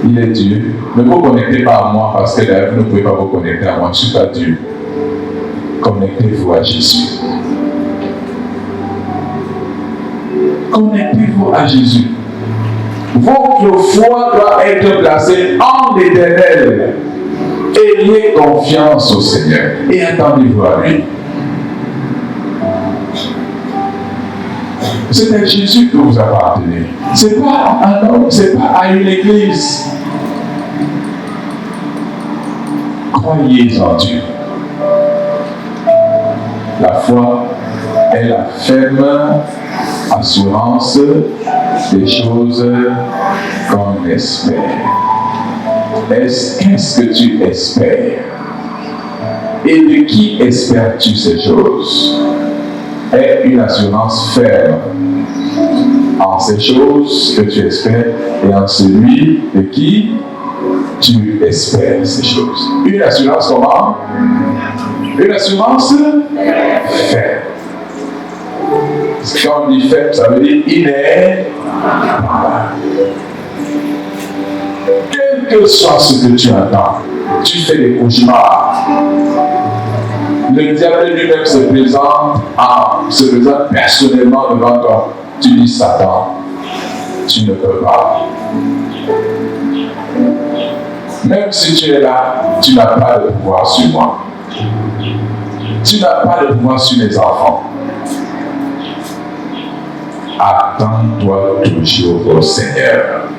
Il est Dieu. Ne vous connectez pas à moi parce que d'ailleurs vous ne pouvez pas vous connecter à moi. Je ne suis pas Dieu. Connectez-vous à Jésus. Connectez-vous à Jésus. Votre foi doit être placée en l'Éternel. Ayez confiance au Seigneur et attendez-vous à lui. C'est à Jésus que vous appartenez. Ce n'est pas à un homme, ce n'est pas à une église. Croyez en Dieu. La foi est la ferme assurance des choses qu'on espère. Qu'est-ce que tu espères? Et de qui espères-tu ces choses? Est une assurance ferme en ces choses que tu espères et en celui de qui tu espères ces choses. Une assurance comment? Une assurance ferme. Quand on dit ferme, ça veut dire inébranlable. Quel que soit ce que tu entends, tu fais des cauchemars. Le diable lui-même se présente personnellement devant toi. Tu dis Satan, tu ne peux pas. Même si tu es là, tu n'as pas de pouvoir sur moi. Tu n'as pas de pouvoir sur les enfants. Attends-toi toujours au Seigneur.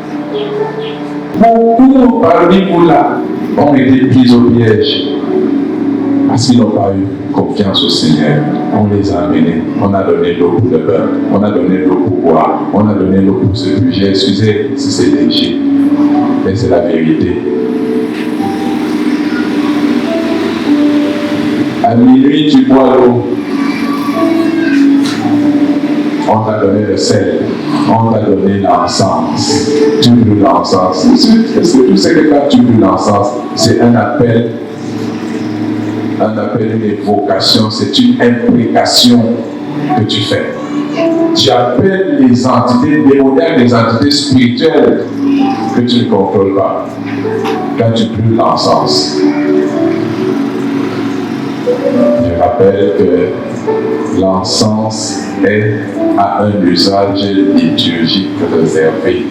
Beaucoup parmi vous là ont été pris au piège parce qu'ils n'ont pas eu confiance au Seigneur. On les a amenés, on a donné l'eau pour le bain, on a donné l'eau pour boire, on a donné l'eau pour se bouger. Excusez si c'est léger, mais c'est la vérité. À minuit, tu bois l'eau. On t'a donné le sel, on t'a donné l'encens. Tu brûles l'encens. Est-ce que tu sais que quand tu brûles l'encens, c'est un appel, une évocation, c'est une imprécation que tu fais. Tu appelles les entités démoniaques, les entités spirituelles que tu ne contrôles pas quand tu brûles l'encens. Je rappelle que l'encens a un usage liturgique réservé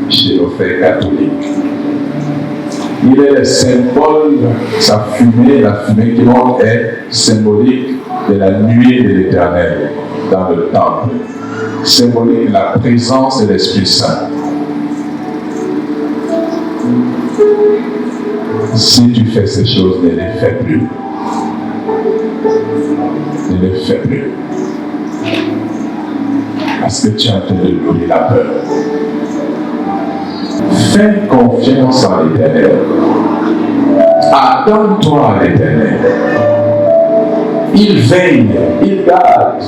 chez nos frères catholiques. Il est le symbole, sa fumée, la fumée qui monte est symbolique de la nuée de l'Éternel dans le temple, symbolique de la présence de l'Esprit Saint. Si tu fais ces choses, ne les fais plus. Ne les fais plus. Parce que tu es en train de louer la peur. Fais confiance en l'Éternel. Attends-toi à l'Éternel. Il veille, il garde.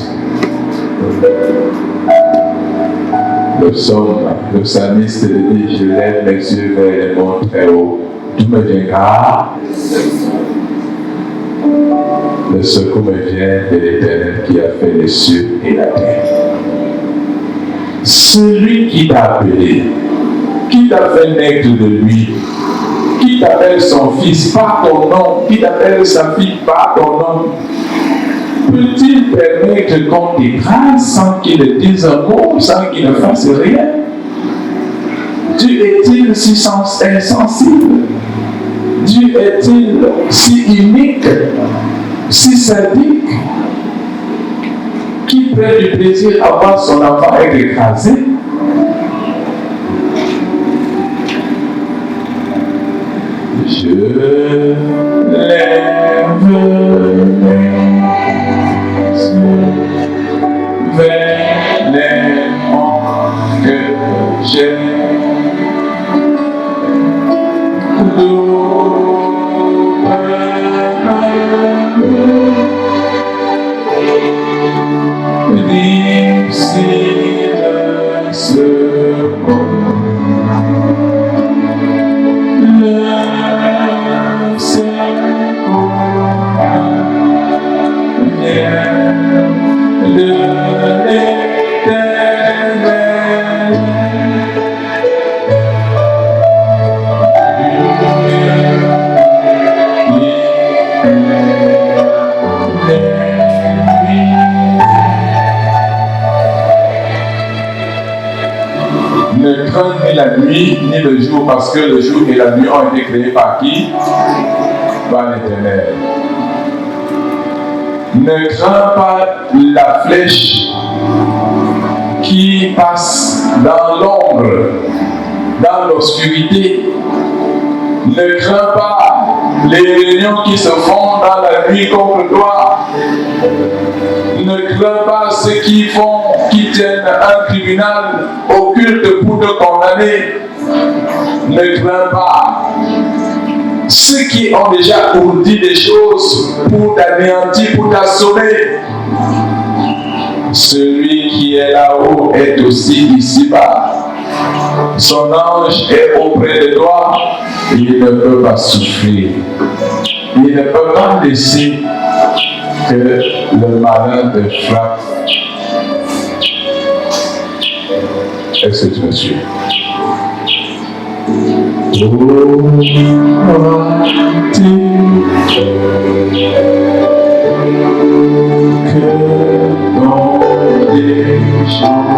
Le psalmiste dit, je lève les yeux vers les monts très hauts. Tout me viendra. Le secours me vient de l'Éternel qui a fait les cieux et la terre. Celui qui t'a appelé, qui t'a fait naître de lui, qui t'appelle son fils par ton nom, qui t'appelle sa fille par ton nom, peut-il permettre qu'on t'écrase sans qu'il ne dise un mot, sans qu'il ne fasse rien? Dieu est-il si insensible? Dieu est-il si inique, si sadique, qui prend du plaisir à voir son enfant être écrasé? Je lève mes yeux vers les monts que j'aime. Le Seigneur la nuit ni le jour, parce que le jour et la nuit ont été créés par qui? Par l'Éternel. Ne crains pas la flèche qui passe dans l'ombre, dans l'obscurité. Ne crains pas les réunions qui se font dans la nuit contre toi. Ne crains pas ceux qui tiennent un tribunal occulte pour te condamner. Ne crains pas ceux qui ont déjà ourdi des choses pour t'anéantir, pour t'assommer. Celui qui est là-haut est aussi ici-bas. Son ange est auprès de toi. Il ne peut pas souffrir. Il ne peut pas laisser que le malin te frappe. Est-ce que tu me suis? Que dans les choses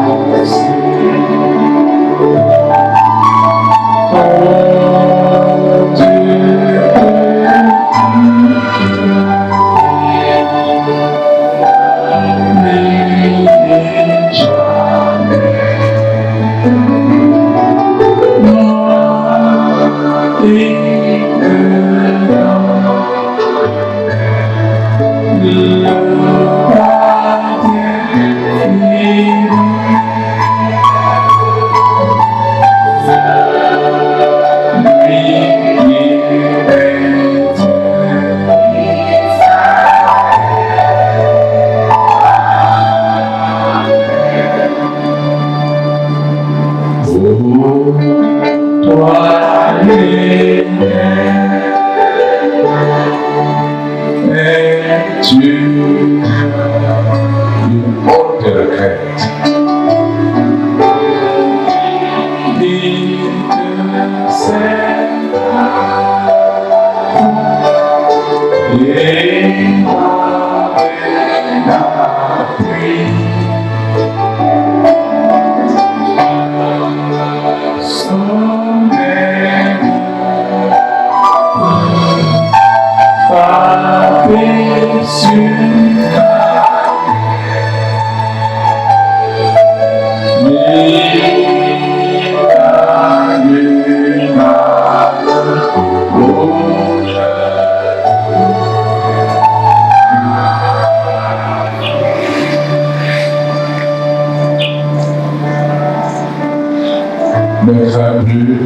Ne crains plus,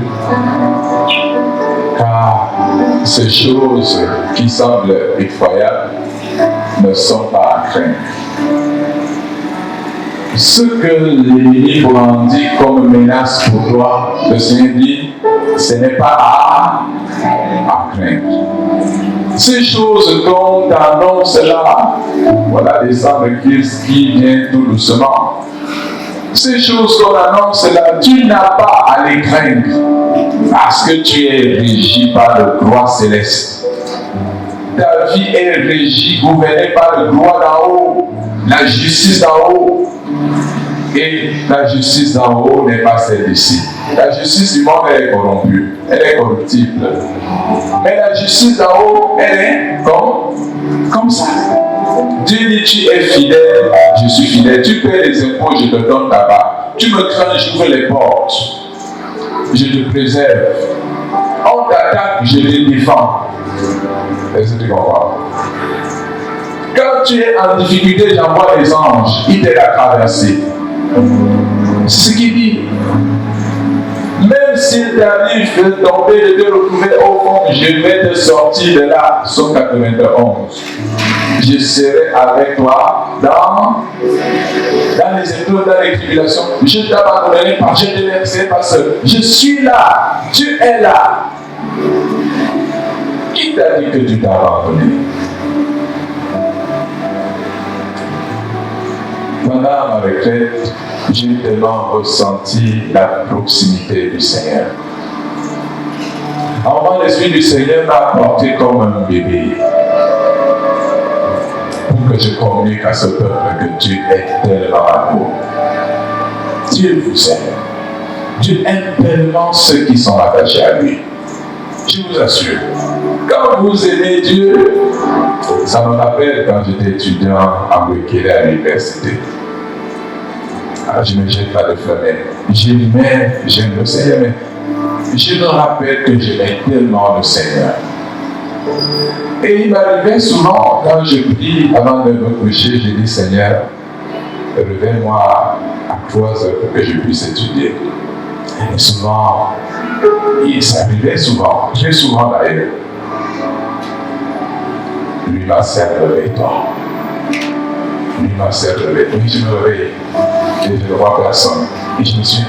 car ces choses qui semblent effroyables ne sont pas à craindre. Ce que l'ennemi brandit comme menace pour toi, le Seigneur dit, ce n'est pas à craindre. Ces choses dont tu annonces là, voilà des sang de Christ qui vient tout doucement. Ces choses qu'on annonce là, tu n'as pas à les craindre parce que tu es régi par le droit céleste. Ta vie est régie, gouvernée par le droit d'en haut, la justice d'en haut. Et la justice d'en haut n'est pas celle d'ici. La justice du monde, elle est corrompue, elle est corruptible. Mais la justice d'en haut, elle est comme ça. Dieu dit, tu es fidèle, je suis fidèle. Tu paies les impôts, je te donne ta part. Tu me crains, j'ouvre les portes. Je te préserve. On t'attaque, je te défends. Est-ce que tu comprends? Quand tu es en difficulté, j'envoie les anges. Ils t'aident à traverser. C'est ce qu'il dit. Même s'il t'arrive de tomber, de te retrouver au fond, je vais te sortir de là. Psaume 91. Je serai avec toi dans les épreuves, dans les tribulations. Je ne t'abandonnerai pas, je ne te laisserai pas seul. Je suis là, tu es là. Qui t'a dit que tu t'as abandonné? Pendant ma retraite, j'ai tellement ressenti la proximité du Seigneur. En moi, l'Esprit du Seigneur m'a porté comme un bébé. Pour que je communique à ce peuple que Dieu est tellement amour. Dieu vous aime. Dieu aime tellement ceux qui sont attachés à lui. Je vous assure. Quand vous aimez Dieu, ça me rappelle quand j'étais étudiant à Wekele à l'université. Alors, je ne me jette pas de flamèche. J'aime le Seigneur, mais je me rappelle que j'aimais tellement le Seigneur. Et il m'arrivait souvent, quand je prie avant de me coucher, je dis Seigneur, réveille-moi à 3 heures pour que je puisse étudier. Et souvent, ça arrivait souvent, très souvent d'ailleurs. Lui m'a dit, réveille-toi. Lui m'a dit, réveille-toi. Et je me réveille. Et je ne vois personne. Et je me suis dit,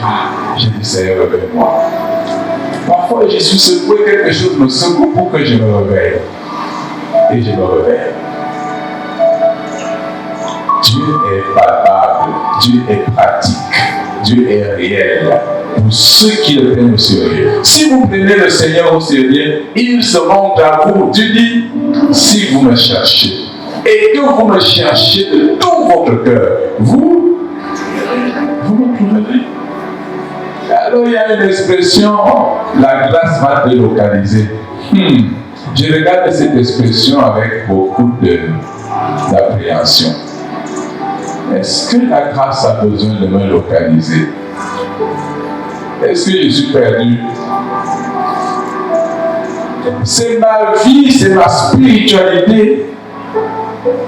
j'ai dit, Seigneur, réveille-moi. Parfois, je suis secoué, quelque chose me secoue pour que je me réveille. Et je me réveille. Dieu est palpable, Dieu est pratique, Dieu est réel. Pour ceux qui le prennent au sérieux. Si vous prenez le Seigneur au sérieux, il se montre à vous. Dieu dit, si vous me cherchez, et que vous me cherchez de tout votre cœur, vous me trouverez. Alors il y a une expression, la grâce m'a délocalisé. Je regarde cette expression avec beaucoup d'appréhension. Est-ce que la grâce a besoin de me localiser? Est-ce que je suis perdu? C'est ma vie, c'est ma spiritualité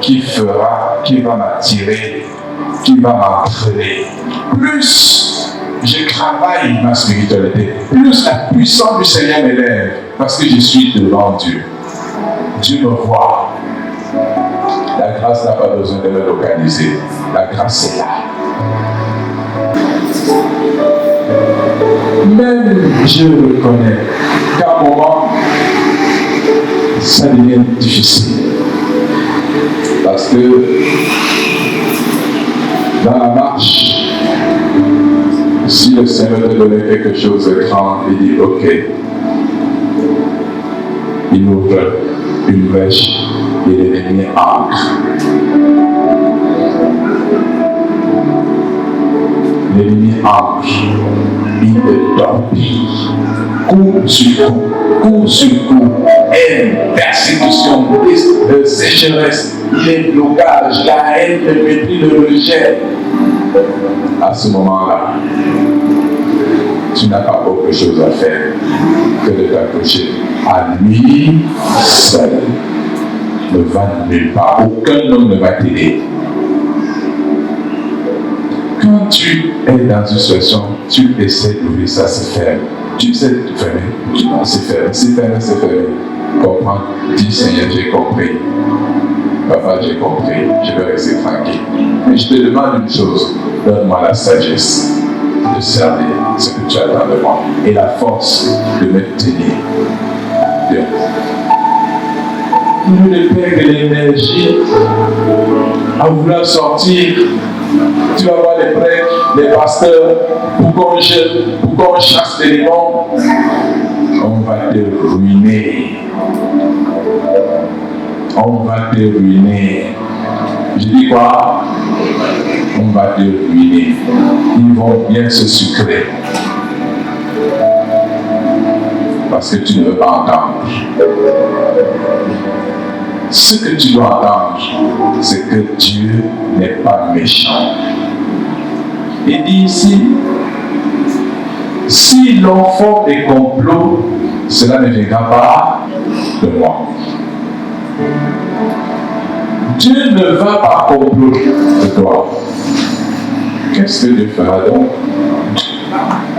qui va m'attirer, qui va m'entraîner. Plus je travaille ma spiritualité, plus la puissance du Seigneur m'élève, parce que je suis devant Dieu. Dieu me voit. La grâce n'a pas besoin de me localiser. La grâce est là. Même je reconnais qu'à un moment, ça devient difficile. Parce que dans la marche, si le Seigneur te donnait quelque chose de grand, il dit ok, il ouvre une brèche et l'ennemi entre. L'ennemi entre, il te torpille, coup sur coup, haine, persécution, sécheresse, les blocages, la haine, le mépris, le rejet. À ce moment-là, tu n'as pas autre chose à faire que de t'accrocher à lui seul. Ne va nulle part. Aucun homme ne va t'aider. Quand tu es dans une situation, tu essaies d'ouvrir ça, c'est fermé. Tu essaies de fermer. Non, c'est fermé. Comprends. Dis Seigneur, j'ai compris. Papa, j'ai compris. Je vais rester tranquille. Mais je te demande une chose. Donne-moi la sagesse de servir ce que tu attends de moi et la force de me tenir. Nous ne perdons que l'énergie à vouloir sortir. Tu vas voir les prêtres, les pasteurs, pour qu'on jeûne, pour qu'on chasse les démons. On va te ruiner. On va te ruiner. Je dis quoi? On va te ruiner. Ils vont bien se sucrer. Parce que tu ne veux pas entendre. Ce que tu dois entendre, c'est que Dieu n'est pas méchant. Il dit ici, si l'on forme des complots, cela ne viendra pas de moi. Dieu ne va pas comploter de toi. Qu'est-ce que Dieu fera donc?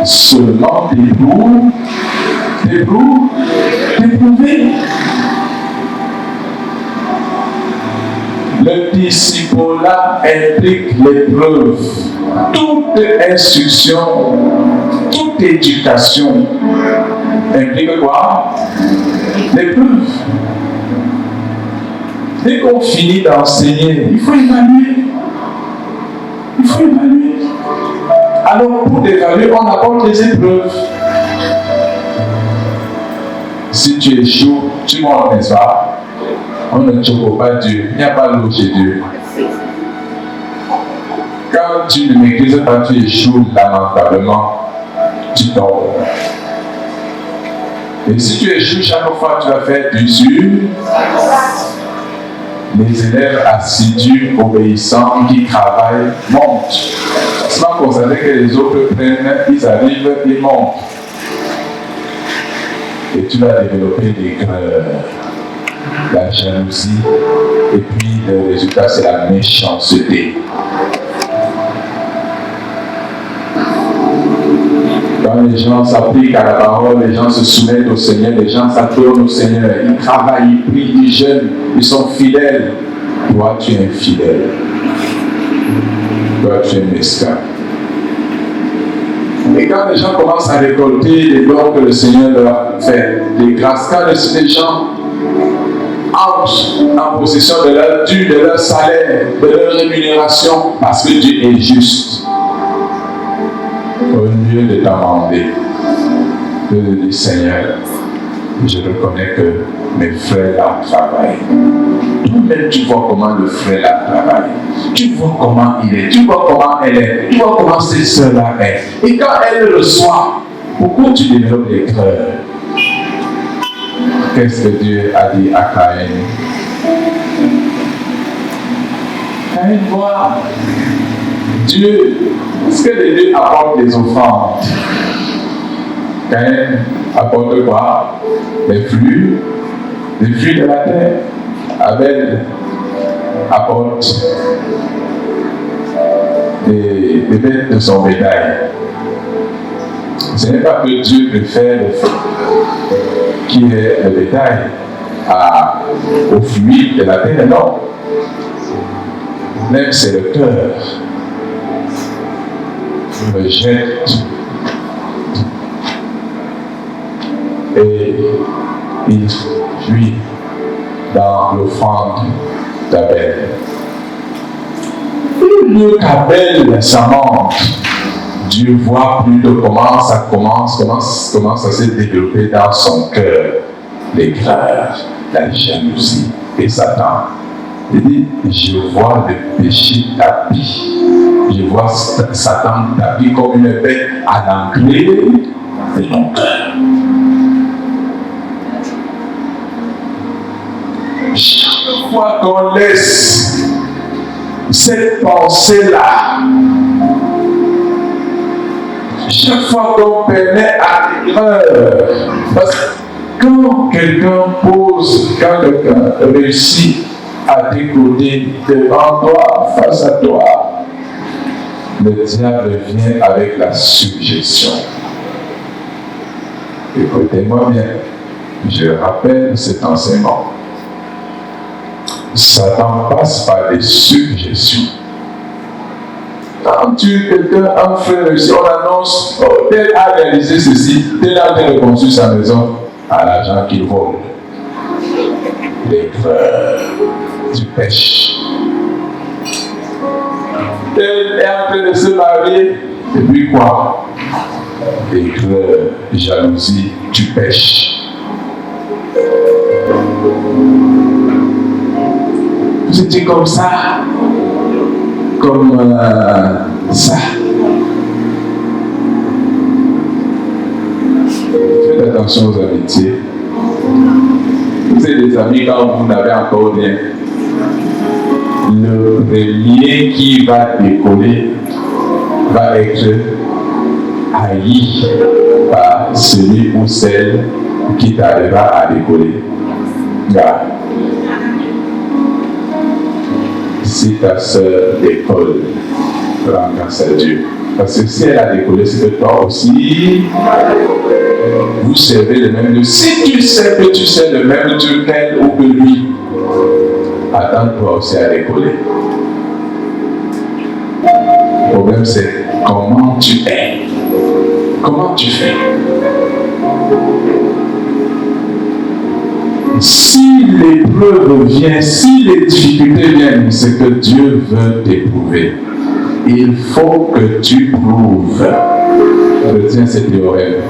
Seulement t'éprouver. Le disciple-là implique l'épreuve. Toute instruction, toute éducation implique quoi? L'épreuve. Dès qu'on finit d'enseigner, il faut évaluer. Alors pour évaluer, on apporte les épreuves. Si tu échoues, tu montes, n'est-ce pas? On ne choque pas Dieu. Il n'y a pas l'eau chez Dieu. Quand tu ne maîtrises pas, tu échoues lamentablement. tu tombes. Et si tu échoues chaque fois, tu vas faire du sur. Les élèves assidus, obéissants, qui travaillent, montent. Sans constater que les autres prennent, ils arrivent, ils montent. Et tu vas développer l'aigreur, la jalousie, et puis le résultat, c'est la méchanceté. Quand les gens s'appliquent à la parole, les gens se soumettent au Seigneur, les gens s'adonnent au Seigneur, ils travaillent, ils prient, ils jeûnent, ils sont fidèles. Toi, tu es infidèle. Toi, tu es mesquin. Et quand les gens commencent à récolter les dons que le Seigneur leur fait, les grâces, quand les gens entrent en possession de leur dû, de leur salaire, de leur rémunération, parce que Dieu est juste, au lieu de t'amender, de dire Seigneur, je reconnais que mes frères là travaillent. Toi-même, tu vois comment le frère là travaille. Tu vois comment il est. Tu vois comment elle est. Tu vois comment cette soeur là est. Et quand elle le reçoit, pourquoi tu développes les cœurs? Qu'est-ce que Dieu a dit à Caïn? Caïn voit Dieu. Est-ce que les deux apportent des offrandes? Caïn apporte quoi? Les fruits de la terre. Abel apporte les bêtes de son bétail. Ce n'est pas que Dieu préfère le fait qu'il ait le bétail aux fruits de la terre, non. Même c'est le cœur. Il me jette et il fuit dans l'offrande d'Abel. Plus lieu qu'Abel s'amende, Dieu voit plutôt comment ça commence à se développer dans son cœur, l'aigreur, la jalousie et Satan. Il dit, je vois le péché tapis. Je vois Satan tapis comme une bête à l'entrée de mon cœur. Chaque fois qu'on laisse cette pensée-là, chaque fois qu'on permet à l'erreur, parce que quand quelqu'un réussit à t'écouter devant toi, face à toi, le diable vient avec la suggestion. Écoutez-moi bien, je rappelle cet enseignement. Satan passe par des suggestions. Quand un frère réussit, on annonce, oh, tel a réalisé ceci, tel a reconstruit sa maison à l'argent qu'il vole. L'aigreur, tu pêches. Tel est en train de se marier, et puis quoi? L'aigreur, jalousie, tu pêches. Vous étiez comme ça, comme ça. Faites attention aux amitiés. Vous êtes des amis quand vous n'avez encore rien. Le premier qui va décoller va être haï par celui ou celle qui t'arrivera à décoller. Regarde. Si ta soeur décolle, rends grâce à Dieu. Parce que si elle a décollé, c'est que toi aussi, vous servez le même Dieu. Si tu sais que tu sais le même Dieu qu'elle ou que lui, attends-toi aussi à décoller. Le problème, c'est comment tu es. Comment tu fais. Si l'épreuve vient, si les difficultés viennent, c'est que Dieu veut t'éprouver. Il faut que tu prouves. Retiens ce théorème.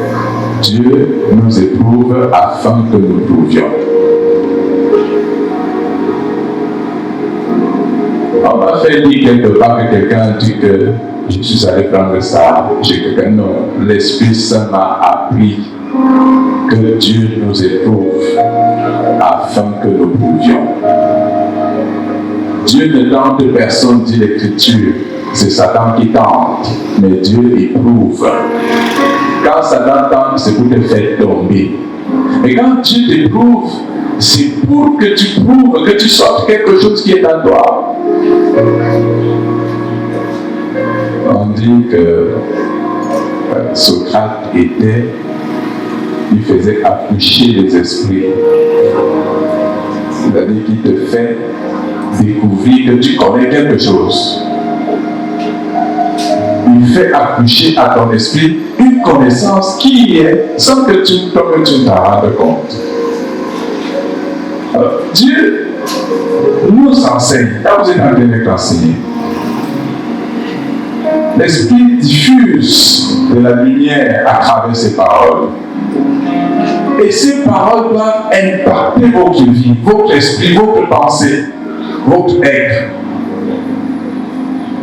Dieu nous éprouve afin que nous prouvions. On m'a fait dire quelque part que quelqu'un dit que Je suis allé prendre ça chez quelqu'un. Non, l'Esprit Saint m'a appris que Dieu nous éprouve afin que nous prouvions. Dieu ne tente personne, dit l'Écriture. C'est Satan qui tente, mais Dieu éprouve. Quand Satan tente, c'est pour te faire tomber. Mais quand Dieu t'éprouve, c'est pour que tu prouves, que tu sortes quelque chose qui est en toi. On dit que Socrate il faisait accoucher les esprits. C'est-à-dire qu'il te fait découvrir que tu connais quelque chose. Il fait accoucher à ton esprit une connaissance qui est sans que tu t'en rendes compte. Alors, Dieu nous enseigne. Là, vous êtes en train d'être enseigné. L'Esprit diffuse de la lumière à travers ses paroles. Et ces paroles doivent impacter votre vie, votre esprit, votre pensée, votre être.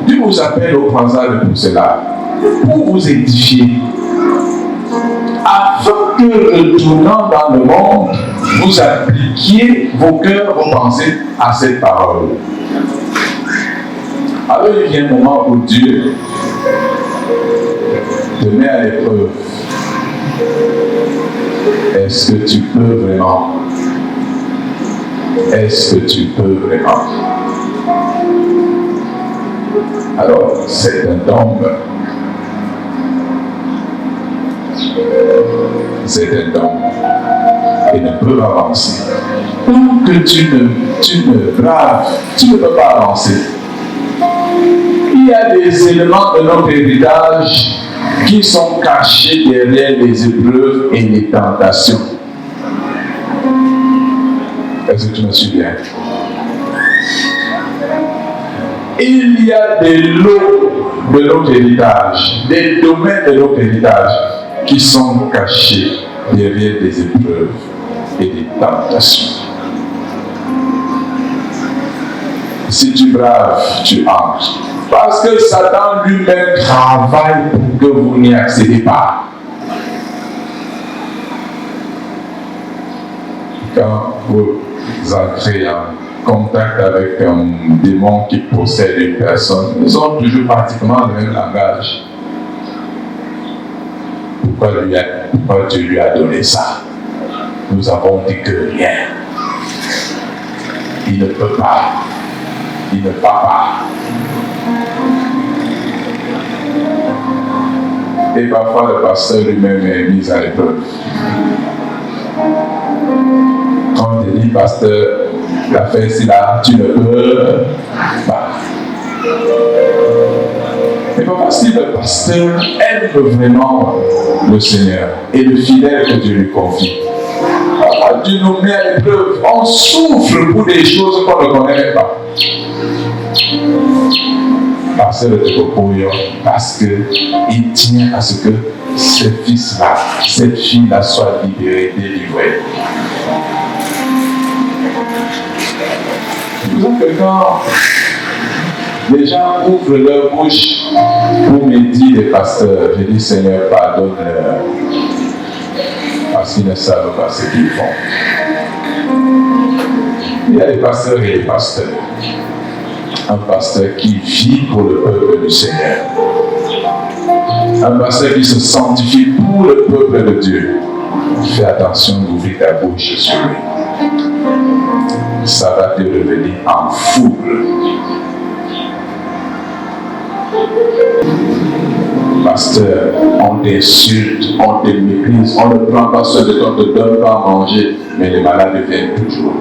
Dieu vous appelle au croisade pour cela, pour vous édifier, afin que, retournant dans le monde, vous appliquiez vos cœurs, vos pensées à cette parole. Alors il vient un moment où Dieu te met à l'épreuve. Est-ce que tu peux vraiment? Est-ce que tu peux vraiment? Alors, c'est un homme. C'est un homme qui ne peut avancer. Tant que tu ne braves, tu ne peux pas avancer. Il y a des éléments de notre héritage qui sont cachés derrière les épreuves et les tentations. Est-ce que tu me suis bien? Il y a des lots de notre héritage, des domaines de notre héritage qui sont cachés derrière des épreuves et des tentations. Si tu braves, tu entres. Parce que Satan lui-même travaille pour que vous n'y accédez pas. Quand vous entrez en contact avec un démon qui possède une personne, ils ont toujours pratiquement le même langage. Pourquoi Dieu lui a donné ça? Nous avons dit que rien. Il ne peut pas. Il ne va pas. Et parfois le pasteur lui-même est mis à l'épreuve. Quand on te dit, pasteur, la fait ici là, tu ne peux pas. Mais pas si le pasteur aime vraiment le Seigneur et le fidèle que Dieu lui confie. Dieu nous met à l'épreuve. On souffre pour des choses qu'on ne connaît même pas. Parce qu'il tient à ce que ce fils-là, cette fille-là soit libérée, délivrée. Vous savez que quand les gens ouvrent leur bouche pour me dire les pasteurs, je dis Seigneur, pardonne-leur, parce qu'ils ne savent pas ce qu'ils font. Il y a des pasteurs et des pasteurs. Un pasteur qui vit pour le peuple du Seigneur. Un pasteur qui se sanctifie pour le peuple de Dieu. Fais attention d'ouvrir ta bouche sur lui. Ça va te revenir en foule. Pasteur, on t'insulte, on te méprise, on ne prend pas ce que on ne te donne pas à manger, mais les malades viennent toujours.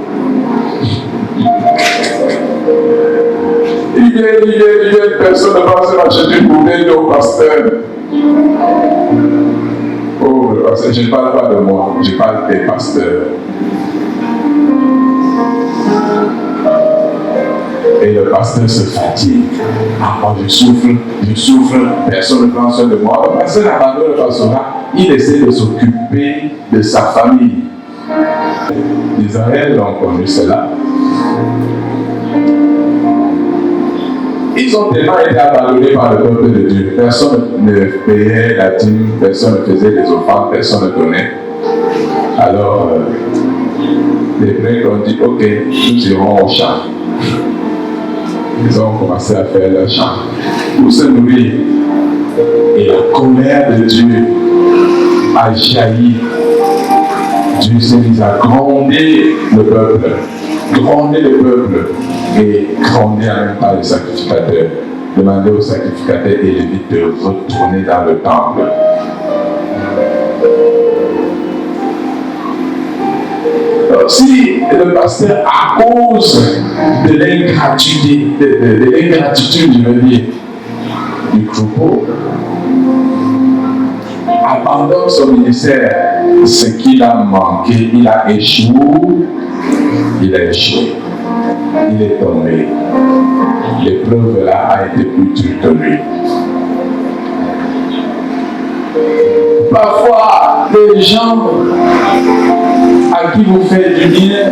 Il vient, personne ne va se racheter une bouteille au pasteur. Oh, le pasteur, je ne parle pas de moi, je parle des pasteurs. Et le pasteur se fatigue. Moi je souffre, personne ne prend soin de moi. Le pasteur abandonne le pastorat, il essaie de s'occuper de sa famille. Israël ont connu cela. Ils ils ont tellement été abandonnés par le peuple de Dieu. Personne ne payait la dîme, personne ne faisait des offrandes, personne ne donnait. Alors, les prêtres ont dit, ok, nous irons au champ. Ils ont commencé à faire leur champ pour se nourrir. Et la colère de Dieu a jailli. Dieu s'est mis à gronder le peuple et gronder en même temps les sacrificateurs. Demander aux sacrificateurs et les lévites de retourner dans le temple. Alors, si le pasteur, à cause de l'ingratitude, je veux dire, du troupeau, abandonne son ministère, ce qu'il a manqué, il a échoué, il est tombé. L'épreuve là a été plus dure que lui. Parfois, les gens à qui vous faites du bien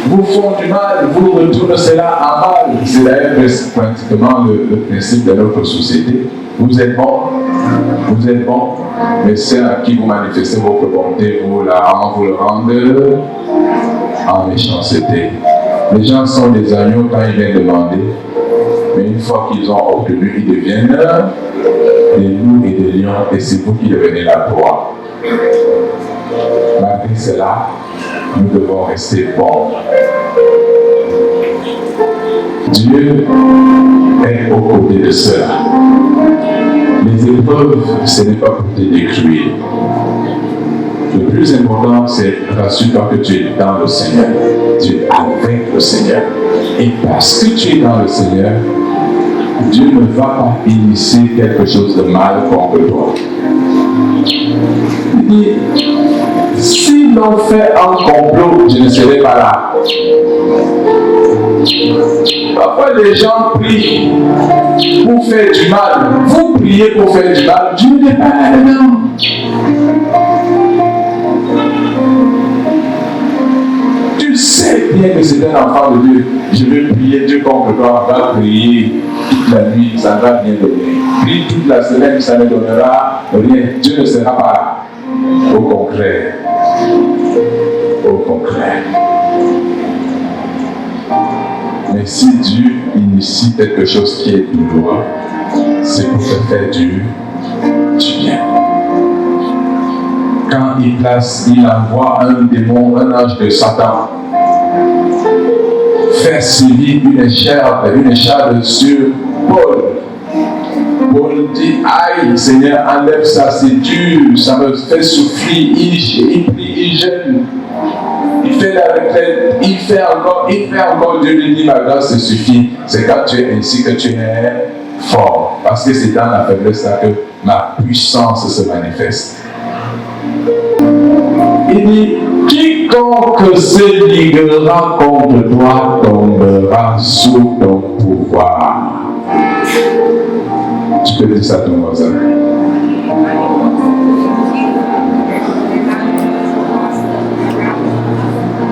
vous font du mal, vous retournez cela en mal. C'est d'ailleurs pratiquement le principe de notre société. Vous êtes bon, mais ceux à qui vous manifestez votre bonté, vous le rendez en méchanceté. Les gens sont des agneaux quand ils viennent demander, mais une fois qu'ils ont obtenu, ils deviennent des loups et des lions, et c'est vous qui devenez la proie. Malgré cela, nous devons rester bons. Dieu est aux côtés de cela. Les épreuves, ce n'est pas pour te détruire. Le plus important, c'est rassure-toi que tu es dans le Seigneur. Tu es avec le Seigneur. Et parce que tu es dans le Seigneur, Dieu ne va pas initier quelque chose de mal contre toi. Il dit, si l'on fait un complot, je ne serai pas là. Parfois les gens prient pour faire du mal. Vous priez pour faire du mal, Dieu n'est pas là-dedans. Tu sais bien que c'est un enfant de Dieu. Je vais prier Dieu contre toi, va prier toute la nuit, ça ne va rien donner. Prie toute la semaine, ça ne donnera rien. Dieu ne sera pas là. Au contraire. Mais si Dieu initie quelque chose qui est douloureux, c'est pour te faire du bien. Quand il envoie un démon, un ange de Satan, faire sévir une écharpe sur Paul. Paul dit, aïe Seigneur, enlève ça, c'est dur, ça me fait souffrir. Il prie, il jeûne. Il fait la retraite, il fait encore, Dieu lui dit, ma grâce te suffit. C'est quand tu es ainsi que tu es fort. Parce que c'est dans la faiblesse là que ma puissance se manifeste. Il dit, quiconque se liguera contre toi tombera sous ton pouvoir. Tu peux dire ça à ton voisin.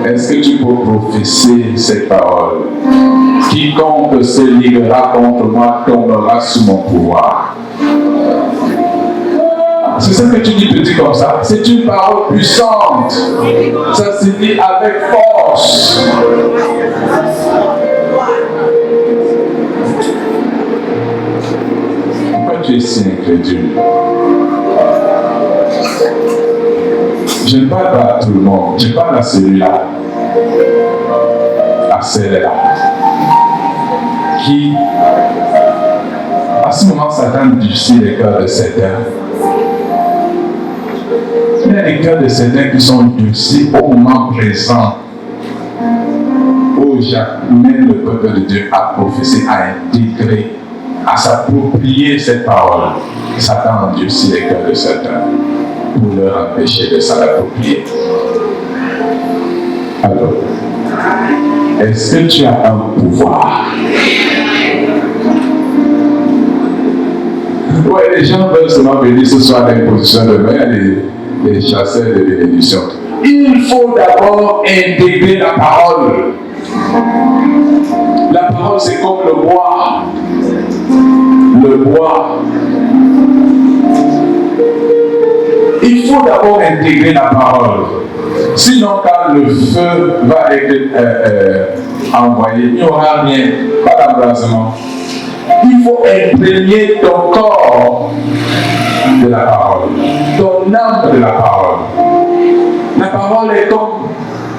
Est-ce que tu peux prophétiser cette parole? Quiconque se liguera contre moi tombera sous mon pouvoir. C'est ça que tu dis petit comme ça. C'est une parole puissante. Ça se dit avec force. Pourquoi tu es si incrédule? Je ne parle pas à tout le monde. Je parle à celui-là. À celle-là. Qui, à ce moment, Satan durcit les cœurs de certains. Il y a des cœurs de certains qui sont durcis au moment présent où même le peuple de Dieu a prophétisé, a intégré, à s'approprier cette parole. Satan endurcit les cœurs de certains pour leur empêcher de s'en approprier. Alors, est-ce que tu as un pouvoir? Oui, les gens veulent seulement venir ce soir dans une position de main, les chasseurs de bénédiction. Il faut d'abord intégrer la parole. La parole, c'est comme le bois. Le bois. Il faut d'abord intégrer la parole. Sinon, quand le feu va être envoyé, il n'y aura rien, pas d'embrasement. Il faut imprégner ton corps de la parole, ton âme de la parole. La parole est comme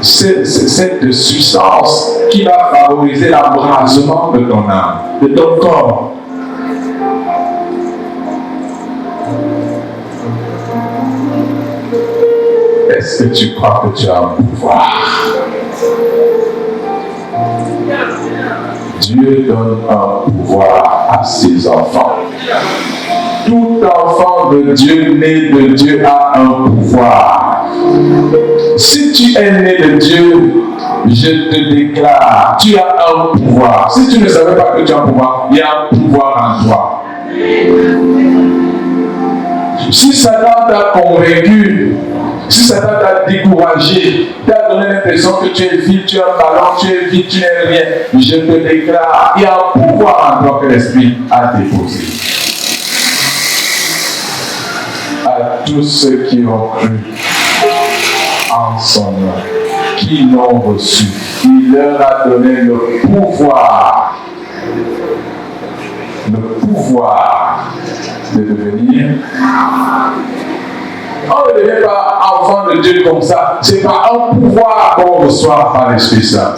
cette substance qui va favoriser l'embrasement de ton âme, de ton corps. Est-ce que tu crois que tu as un pouvoir? Dieu donne un pouvoir à ses enfants. Tout enfant de Dieu, né de Dieu, a un pouvoir. Si tu es né de Dieu, je te déclare, tu as un pouvoir. Si tu ne savais pas que tu as un pouvoir, il y a un pouvoir en toi. Si Satan t'a convaincu, si Satan t'a découragé, t'a donné l'impression que tu es vide, tu es un ballon, tu es vide, tu n'es rien, je te déclare, il y a un pouvoir en toi que l'Esprit a déposé. À tous ceux qui ont cru en son nom, qui l'ont reçu, il leur a donné le pouvoir de devenir. On ne devient pas enfant de Dieu comme ça. C'est pas un pouvoir qu'on reçoit par l'Esprit Saint.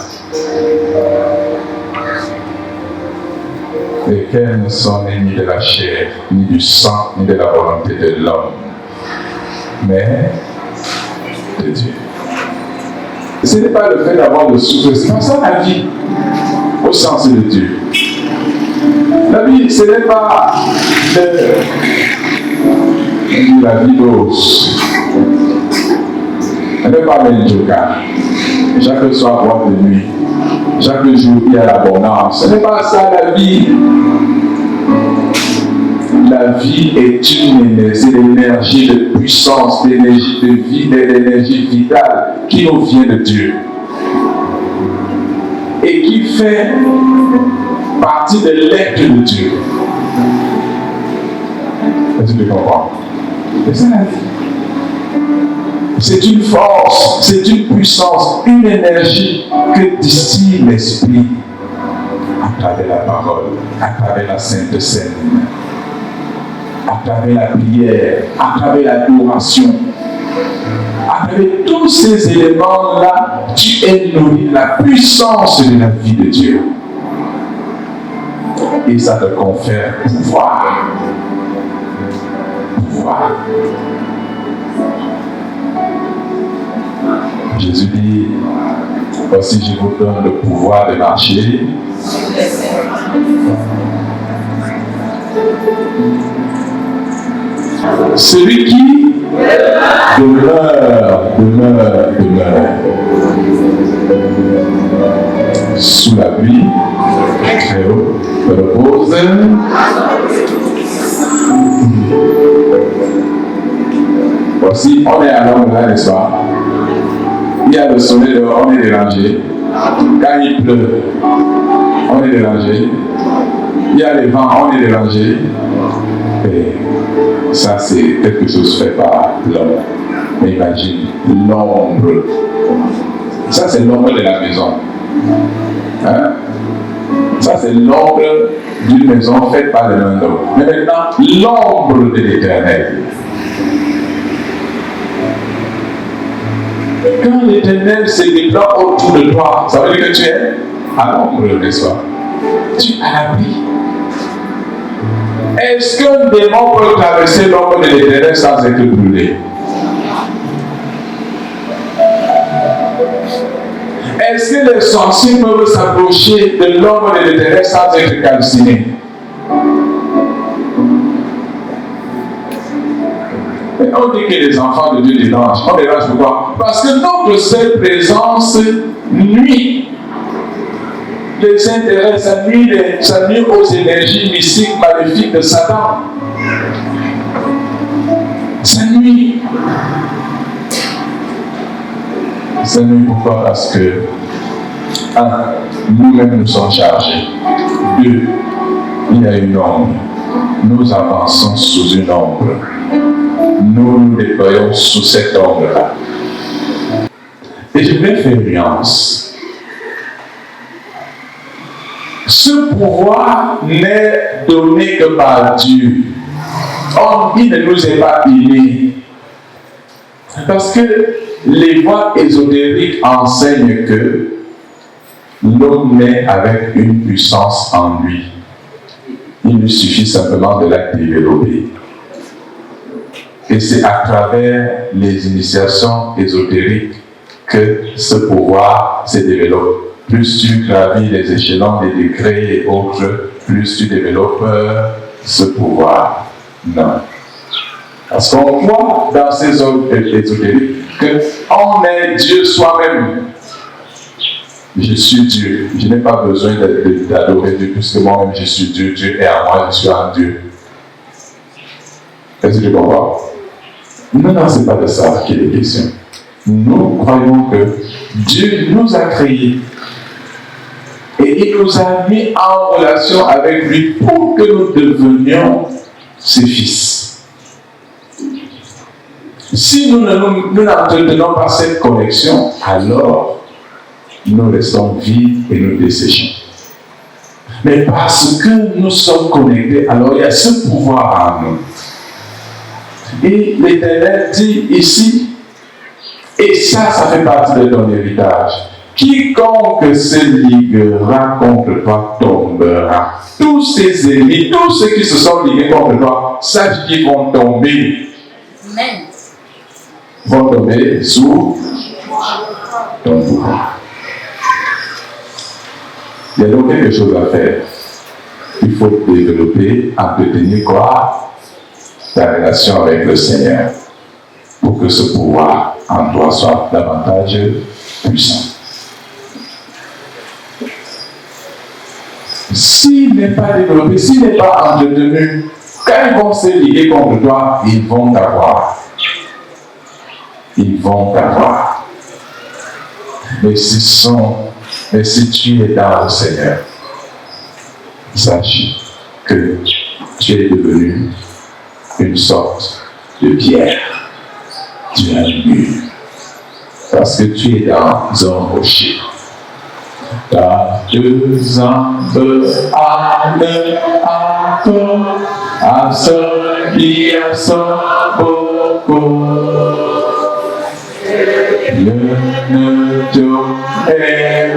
Lesquels ne sont nés ni de la chair, ni du sang, ni de la volonté de l'homme, mais de Dieu. Ce n'est pas le fait d'avoir le souffle, c'est pas ça la vie, au sens de Dieu. La vie, ce n'est pas la vie d'os. Ce n'est pas le joker. Chaque soir, boire de nuit. Chaque jour, il y a l'abondance. Ce n'est pas ça la vie. La vie est une énergie, l'énergie de puissance, l'énergie de vie, l'énergie vitale qui nous vient de Dieu. Et qui fait partie de l'être de Dieu. Est-ce que tu comprends? C'est ça la vie. C'est une force, c'est une puissance, une énergie que distille l'Esprit à travers la parole, à travers la Sainte Seine, à travers la prière, à travers l'adoration. À travers tous ces éléments-là, tu es nourri de la puissance de la vie de Dieu. Et ça te confère pouvoir. Pouvoir. Jésus dit, voici je vous donne le pouvoir de marcher. Celui qui demeure sous la pluie, très haut, repose. Voici, on est à l'ombre là, n'est-ce pas? Il y a le soleil dehors, on est dérangé. Quand il pleut, on est dérangé. Il y a les vents, on est dérangé. Et ça, c'est quelque chose fait par l'homme. Mais imagine, l'ombre. Ça, c'est l'ombre de la maison. Hein? Ça, c'est l'ombre d'une maison faite par les mains d'homme. Mais maintenant, l'ombre de l'Éternel. Quand l'Éternel se déploie autour de toi, ça veut dire que tu es à l'ombre, n'est-ce pas? Tu es à l'abri. Est-ce qu'un démon peut traverser l'ombre de l'Éternel sans être brûlé? Est-ce que les sorciers peuvent s'approcher de l'ombre de l'Éternel sans être calcinés? Et on dit que les enfants de Dieu dérangent. On dérange pourquoi? Parce que notre seule présence nuit. Les intérêts, ça nuit aux énergies mystiques, maléfiques de Satan. Ça nuit. Ça nuit pourquoi? Parce que 1. Nous-mêmes nous sommes chargés. 2. Il y a une ombre. Nous avançons sous une ombre. Nous nous déployons sous cette ombre-là. Et je vais faire nuance. Ce pouvoir n'est donné que par Dieu. Or, il ne nous est pas inné. Parce que les voies ésotériques enseignent que l'homme naît avec une puissance en lui. Il lui suffit simplement de la développer. Et c'est à travers les initiations ésotériques que ce pouvoir se développe. Plus tu gravis les échelons des degrés et autres, plus tu développes ce pouvoir. Non. Parce qu'on voit dans ces œuvres ésotériques qu'on est Dieu soi-même. Je suis Dieu. Je n'ai pas besoin d'adorer Dieu puisque moi-même je suis Dieu. Dieu est en moi, je suis en Dieu. Est-ce que tu comprends? Non, ce n'est pas de ça qu'il est question. Nous croyons que Dieu nous a créés et il nous a mis en relation avec lui pour que nous devenions ses fils. Si nous n'entretenons pas cette connexion, alors nous restons vides et nous desséchons. Mais parce que nous sommes connectés, alors il y a ce pouvoir en nous. Et l'Éternel dit ici, et ça fait partie de ton héritage. Quiconque se liguera contre toi tombera. Tous ces ennemis, tous ceux qui se sont ligués contre toi, sache qu'ils vont tomber. Amen. Vont tomber sous ton pouvoir. Il y a donc quelque chose à faire. Il faut développer, entretenir quoi? Ta relation avec le Seigneur. Pour que ce pouvoir en toi soit davantage puissant. S'il n'est pas développé, s'il n'est pas entretenu, quand ils vont se liguer contre toi, ils vont t'avoir. Ils vont t'avoir. Mais si tu es dans le Seigneur, sache que tu es devenu une sorte de pierre. Tu es un mur. Parce que tu es dans un rocher. Ta deux âmes à celui à son beaucoup. Le Dieu est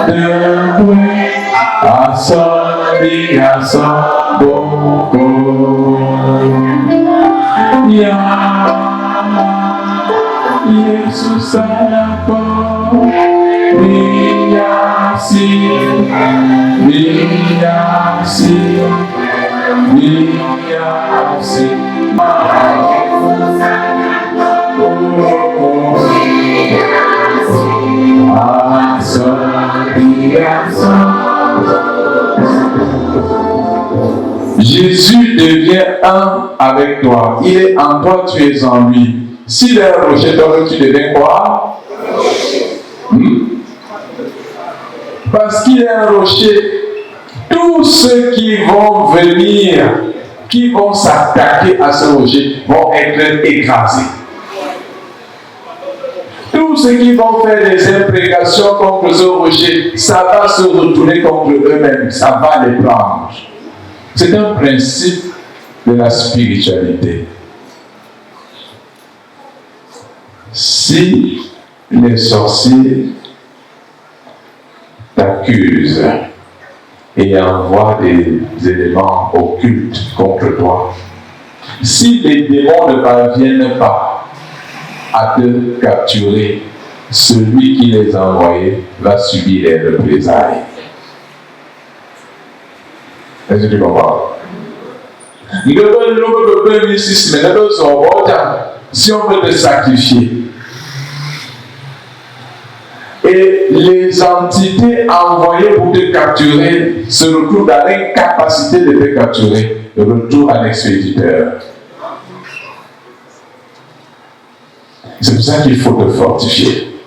de bruit à celui à son beaucoup. Jesus alako, biasi, Jésus devient un avec toi. Il est en toi, tu es en lui. S'il est un rocher, toi, tu deviens quoi? Parce qu'il est un rocher, tous ceux qui vont venir, qui vont s'attaquer à ce rocher, vont être écrasés. Tous ceux qui vont faire des imprécations contre ce rocher, ça va se retourner contre eux-mêmes, ça va les prendre. C'est un principe de la spiritualité. Si les sorciers t'accusent et envoient des éléments occultes contre toi, si les démons ne parviennent pas à te capturer, celui qui les a envoyés va subir les représailles. Est-ce que tu comprends? Si on veut te sacrifier, et les entités envoyées pour te capturer se retrouvent dans l'incapacité de te capturer, de retour à l'expéditeur. C'est pour ça qu'il faut te fortifier.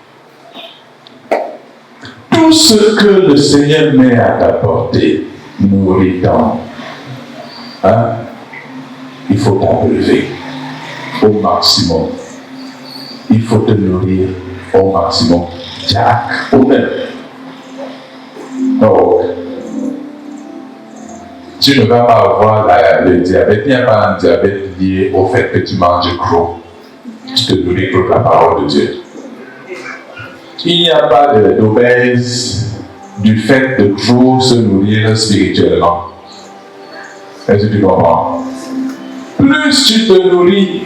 Tous ce que le Seigneur met à ta portée, nourrit-en. Hein? Il faut t'abreuver au maximum. Il faut te nourrir au maximum. Jack, au même. Donc, tu ne vas pas avoir le diabète. Il n'y a pas un diabète lié au fait que tu manges gros. Tu te nourris pour la parole de Dieu. Il n'y a pas d'obèse du fait de trop se nourrir spirituellement. Est-ce que tu comprends? Plus tu te nourris,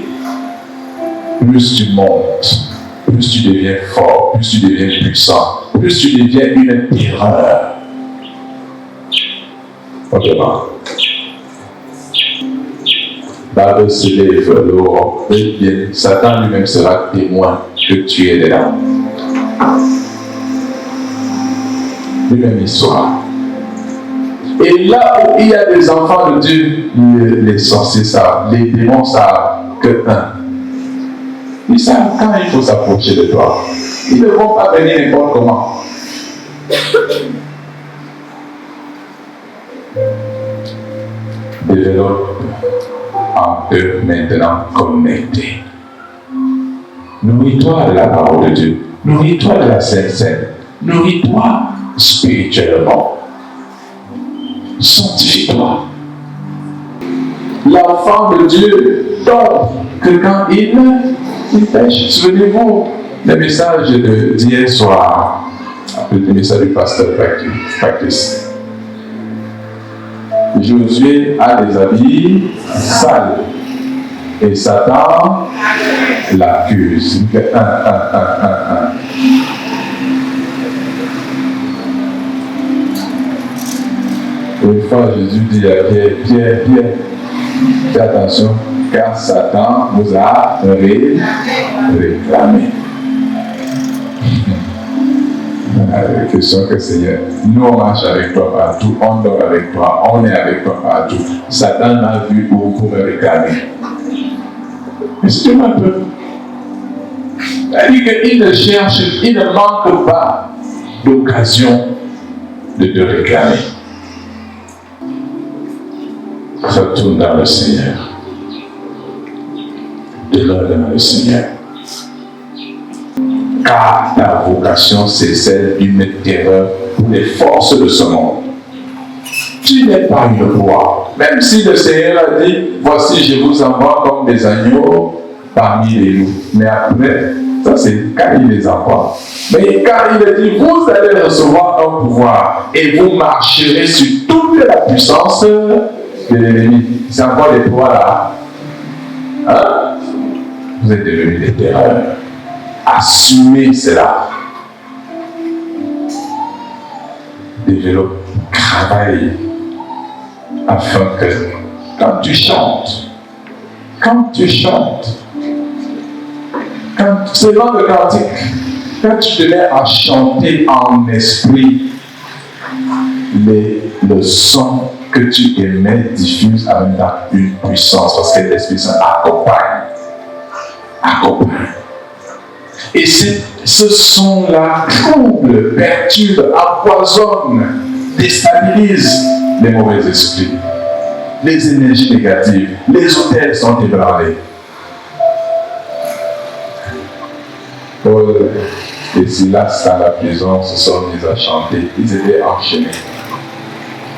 plus tu montes, plus tu deviens fort, plus tu deviens puissant, plus tu deviens une terreur. Autrement, Bible se lève, l'aurore, et bien, Satan lui-même sera témoin que tu es dedans. Lui-même histoire. Et là où il y a des enfants de Dieu, les sorciers savent, les démons savent que ils savent quand il faut s'approcher de toi. Ils ne vont pas venir n'importe comment. Développe en eux maintenant connecté. Nourris-toi de la parole de Dieu. Nourris-toi de la Sainte Seine. Nourris-toi spirituellement. Sanctifie-toi. L'enfant de Dieu tombe que quand il pêche. Souvenez-vous le message d'hier soir, le message du pasteur Baptiste. Josué a des habits sales et Satan l'accuse. Une fois, Jésus dit à Pierre, fais attention, car Satan vous a réclamé. La question que Seigneur, nous on marche avec toi partout, on dort avec toi, on est avec toi partout. Satan m'a vu où pour me réclamer. Est-ce que tu un peu? C'est-à-dire qu'il ne cherche, il ne manque pas d'occasion de te réclamer. Retourne dans le Seigneur. Demeure dans le Seigneur. Car ta vocation, c'est celle d'une terreur pour les forces de ce monde. Tu n'es pas une proie. Même si le Seigneur a dit, voici, je vous envoie comme des agneaux parmi les loups. Mais après, ça c'est quand il les envoie. Mais quand il a dit, vous allez recevoir un pouvoir et vous marcherez sur toute la puissance de l'ennemi. C'est encore des proies là. Hein? Vous êtes devenus des terreurs. Assumez cela. Développe, travaille afin que quand tu chantes, selon le cantique, quand tu te mets à chanter en esprit, le son que tu émets diffuse avec une puissance parce que l'Esprit Saint accompagne. Et ce son-là trouble, perturbe, empoisonne, déstabilise les mauvais esprits, les énergies négatives. Les autels sont ébranlés. Paul et Silas dans la prison se sont mis à chanter. Ils étaient enchaînés.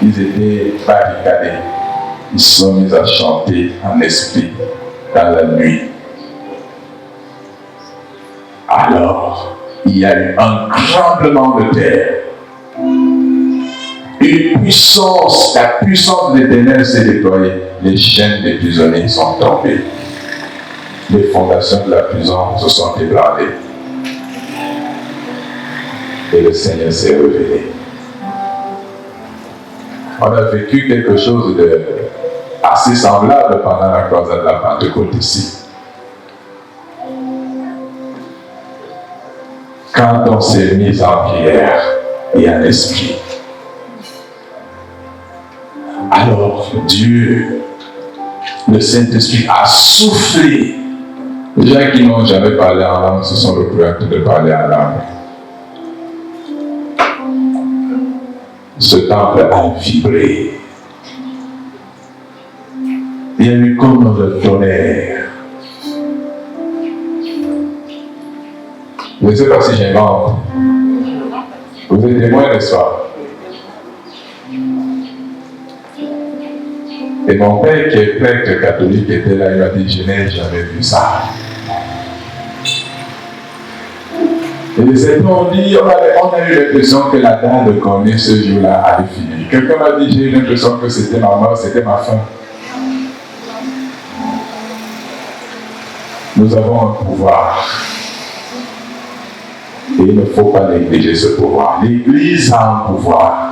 Ils étaient barricadés. Ils se sont mis à chanter en esprit dans la nuit. Alors, il y a eu un tremblement de terre. Une puissance, la puissance des ténèbres s'est déployée. Les chaînes des prisonniers sont tombées. Les fondations de la prison se sont ébranlées. Et le Seigneur s'est révélé. On a vécu quelque chose de assez semblable pendant la croisade de la Pentecôte ici. Quand on s'est mis en prière et en esprit, alors Dieu, le Saint-Esprit a soufflé. Les gens qui n'ont jamais parlé en langue se sont retrouvés de parler en langue. ce temple a vibré. Il y a eu comme le tonnerre. Je ne sais pas si j'invente. Vous êtes témoin, n'est-ce pas? Et mon père, qui est prêtre catholique, était là, il m'a dit, je n'ai jamais vu ça. Et les êtres dit, on a eu l'impression que la date de Cornet ce jour-là avait fini. Quelqu'un m'a dit, j'ai eu l'impression que c'était ma mort, c'était ma fin. Nous avons un pouvoir. Et il ne faut pas négliger ce pouvoir. L'Église a un pouvoir.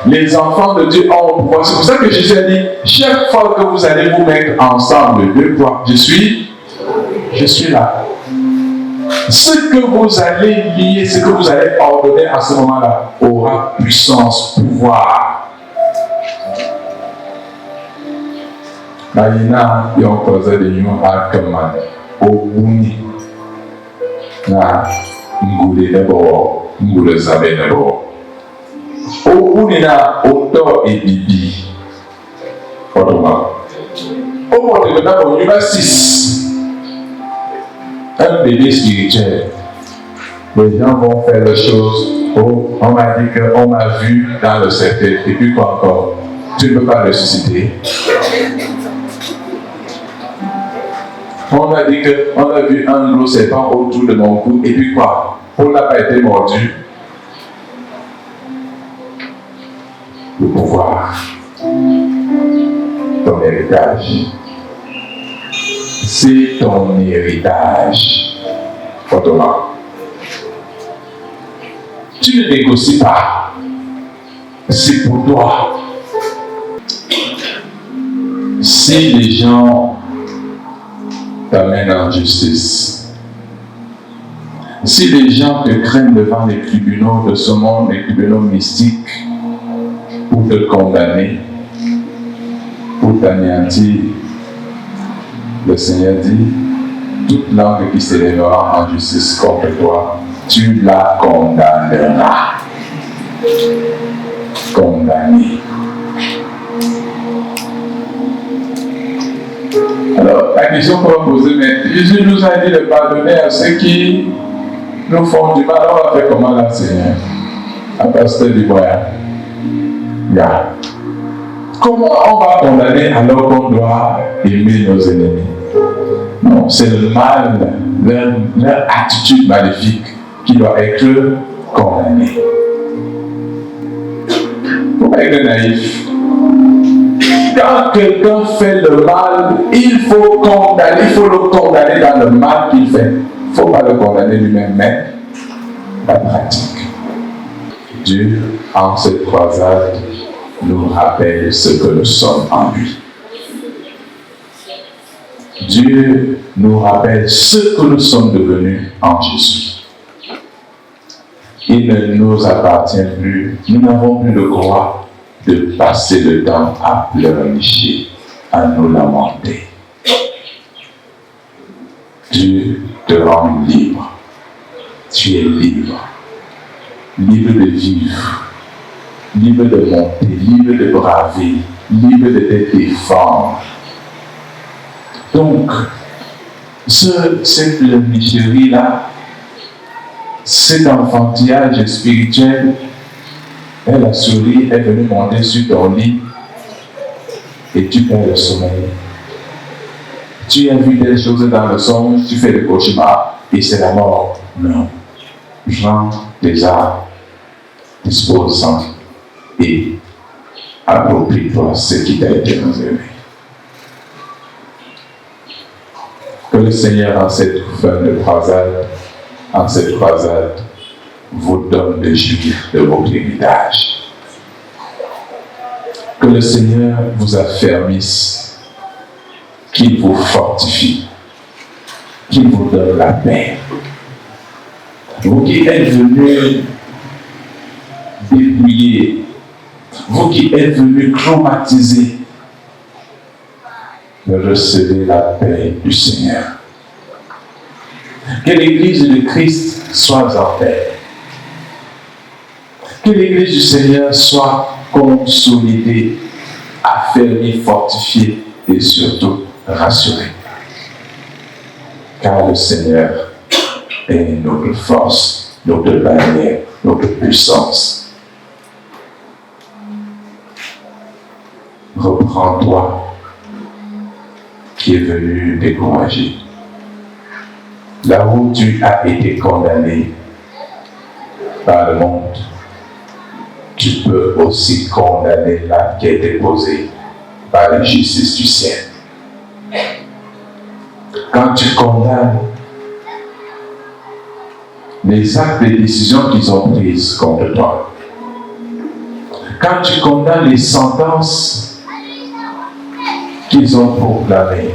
Les enfants de Dieu ont un pouvoir. C'est pour ça que Jésus a dit, chaque fois que vous allez vous mettre ensemble, deux fois, je suis là. Ce que vous allez lier, ce que vous allez ordonner à ce moment-là, aura puissance, pouvoir. Maintenant, il y a un projet de l'union à Kaman, au Bouni. Na Ngoulé d'abord, Ngoulé Zabé d'abord. Au Bouni, na Oto et Bibi. Autrement. Au Bouni, d'abord, il y a 6. Un bébé spirituel. Les gens vont faire les choses. Oh, on m'a dit qu'on m'a vu dans le cercueil. Et puis quoi encore? Tu ne peux pas ressusciter. On a dit qu'on a vu un gros serpent autour de mon cou. Et puis quoi? Paul n'a pas été mordu. Le pouvoir. Ton héritage. C'est ton héritage. Autrement. Tu ne négocies pas. C'est pour toi. Si les gens t'amènent en justice, si les gens te craignent devant les tribunaux de ce monde, les tribunaux mystiques, pour te condamner, pour t'anéantir, le Seigneur dit, toute langue qui s'élèvera en justice contre toi, tu la condamneras. Condamné. Alors, la question qu'on va poser, mais Jésus nous a dit de pardonner à ceux qui nous font du mal. On va faire comment là, Seigneur? À pasteur du voyage. Yeah. Comment on va condamner alors qu'on doit aimer nos ennemis? Non, c'est le mal, leur attitude maléfique qui doit être condamnée. Il ne faut pas être naïf. Quand quelqu'un fait le mal, il faut le condamner dans le mal qu'il fait. Il ne faut pas le condamner lui-même, mais la pratique. Dieu, en cette croisade, nous rappelle ce que nous sommes en lui. Dieu nous rappelle ce que nous sommes devenus en Jésus. Il ne nous appartient plus. Nous n'avons plus le droit de passer le temps à pleurnicher, à nous lamenter. Dieu te rend libre. Tu es libre. Libre de vivre. Libre de monter. Libre de braver. Libre de te défendre. Donc, cette pleurnicherie-là, cet enfantillage spirituel, elle a souri, est venue monter sur ton lit et tu perds le sommeil. Tu as vu des choses dans le songe, tu fais le cauchemar et c'est la mort. Non. Prends tes armes, dispose-en et approprie-toi ce qui t'a été réservé. Que le Seigneur, en cette fin de croisade, vous donne le jus de votre héritage. Que le Seigneur vous affermisse, qu'il vous fortifie, qu'il vous donne la paix. Vous qui êtes venus dépouiller, vous qui êtes venus traumatiser, recevez la paix du Seigneur. Que l'Église de Christ soit en paix. Que l'Église du Seigneur soit consolidée, affermie, fortifiée et surtout rassurée. Car le Seigneur est notre force, notre bannière, notre puissance. Reprends-toi qui est venu décourager. Là où tu as été condamné par le monde, tu peux aussi condamner l'acte qui a été posé par la justice du ciel. Quand tu condamnes les actes et décisions qu'ils ont prises contre toi, quand tu condamnes les sentences qu'ils ont proclamées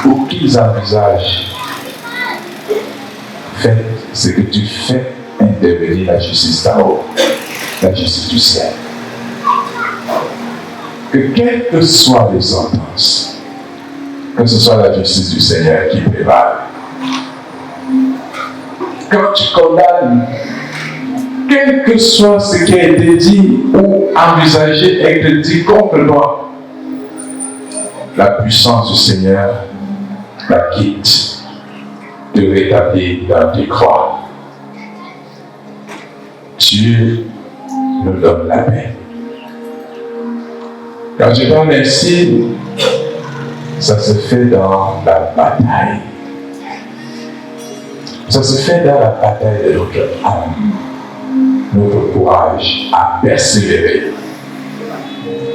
ou qu'ils envisagent, fais ce que tu fais intervenir la justice d'en haut, la justice du ciel. Que quelles que soient les sentences, que ce soit la justice du Seigneur qui prévale. Quand tu condamnes, quel que soit ce qui a été dit ou envisagé et été dit contre toi, la puissance du Seigneur la quitte, te rétablit dans tes croix. Dieu nous donne la paix. Quand je parle ainsi, ça se fait dans la bataille. Ça se fait dans la bataille de notre âme, notre courage à persévérer,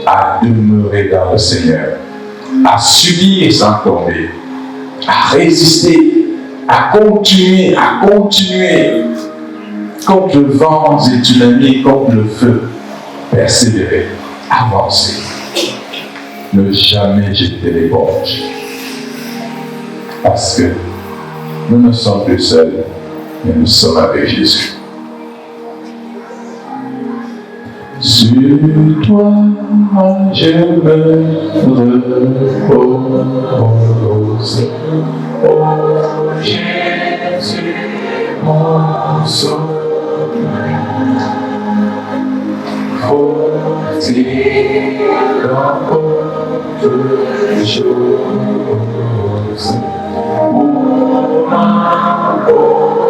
à demeurer dans le Seigneur, à subir sans tomber, à résister, à continuer contre le vent et tsunami, contre le feu, persévérer, avancer, ne jamais jeter l'éponge, parce que nous ne sommes plus seuls, mais nous sommes avec Jésus. Sur toi, je me repose. Oh Jésus, mon sauveur, faut-il encore toutes choses pour ma pauvre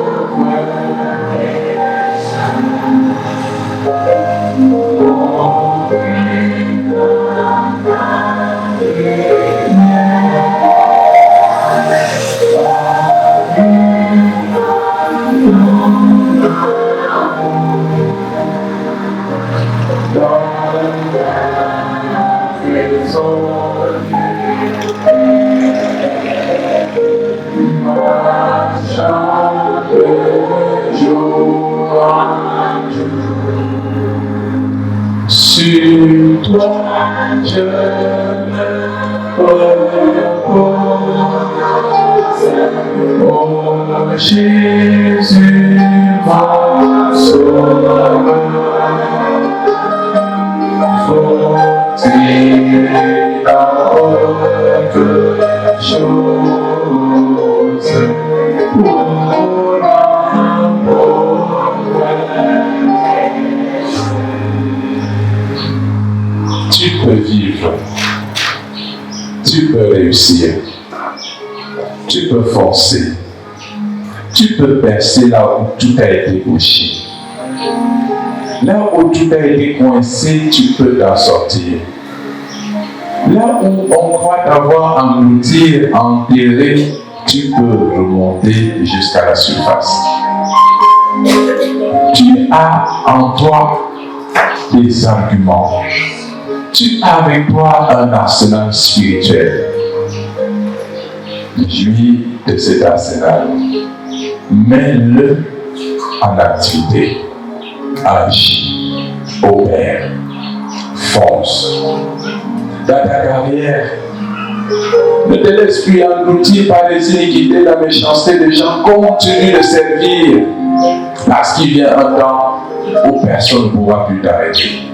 sur toi, je me repose. Oh Jésus, mon sauveur, faut-il encore quelque chose pour tu peux vivre, tu peux réussir, tu peux foncer, tu peux percer là où tout a été bouché. Là où tout a été coincé, tu peux t'en sortir. Là où on croit t'avoir englouti, enterré, tu peux remonter jusqu'à la surface. Tu as en toi des arguments. Tu as avec toi un arsenal spirituel. Jouis de cet arsenal. Mets-le en activité. Agis, opère, fonce. Dans ta carrière, ne te laisse plus engloutir par les iniquités, la méchanceté des gens. Continue de servir. Parce qu'il vient un temps où personne ne pourra plus t'arrêter.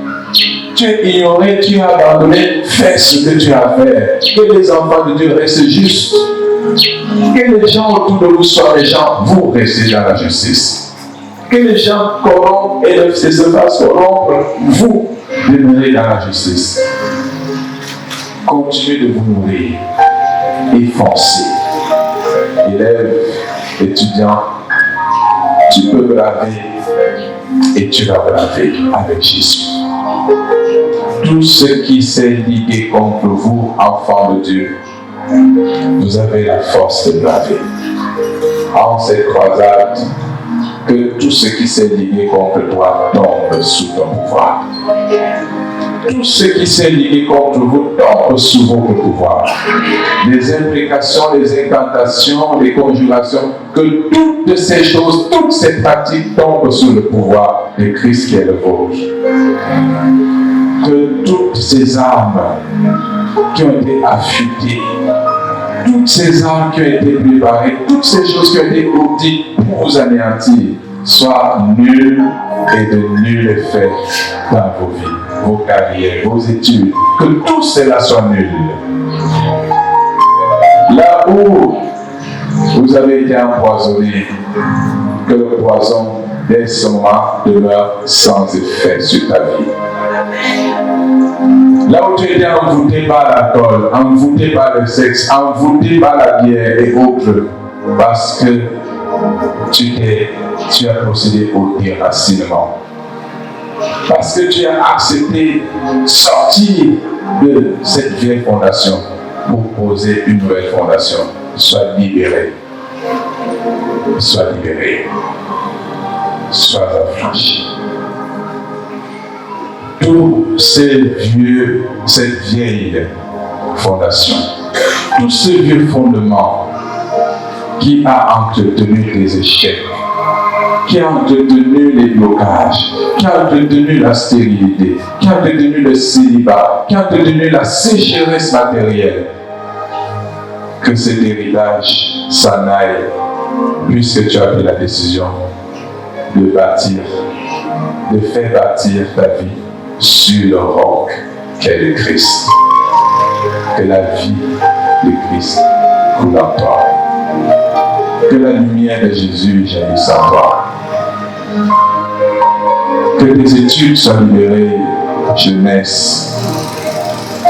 Tu es ignoré, tu as abandonné, fais ce que tu as à faire. Que les enfants de Dieu restent justes. Que les gens autour de vous soient les gens, vous restez dans la justice. que les gens corrompent et ne se fassent corrompre, vous demeurez dans la justice. Continuez de vous nourrir et foncez. Élèves, étudiants, tu peux braver et tu vas braver avec Jésus. Tout ce qui s'est ligué contre vous, enfants de Dieu, vous avez la force de braver. En cette croisade, que tout ce qui s'est ligué contre toi tombe sous ton pouvoir. Tout ce qui s'est ligué contre vous tombe sous votre pouvoir. Les imprécations, les incantations, les conjurations, que toutes ces choses, toutes ces pratiques tombent sous le pouvoir de Christ qui est le vôtre. Que toutes ces armes qui ont été affûtées, toutes ces armes qui ont été préparées, toutes ces choses qui ont été dites pour vous anéantir, soient nulles et de nul effet dans vos vies, vos carrières, vos études. Que tout cela soit nul. Là où vous avez été empoisonné, que le poison dès ce moment demeure sans effet sur ta vie. Là où tu étais envoûté par l'alcool, envoûté par le sexe, envoûté par la bière et autres, parce que tu as procédé au déracinement. Parce que tu as accepté de sortir de cette vieille fondation pour poser une nouvelle fondation. Sois libéré. Sois libéré. Sois affranchi. Cette vieille fondation, tout ce vieux fondement qui a entretenu tes échecs, qui a entretenu les blocages, qui a entretenu la stérilité, qui a entretenu le célibat, qui a entretenu la sécheresse matérielle, que cet héritage s'en aille, puisque tu as pris la décision de bâtir, de faire bâtir ta vie sur le roc qu'est le Christ. Que la vie de Christ coule en toi. Que la lumière de Jésus jaillisse en toi. Que tes études soient libérées, jeunesse.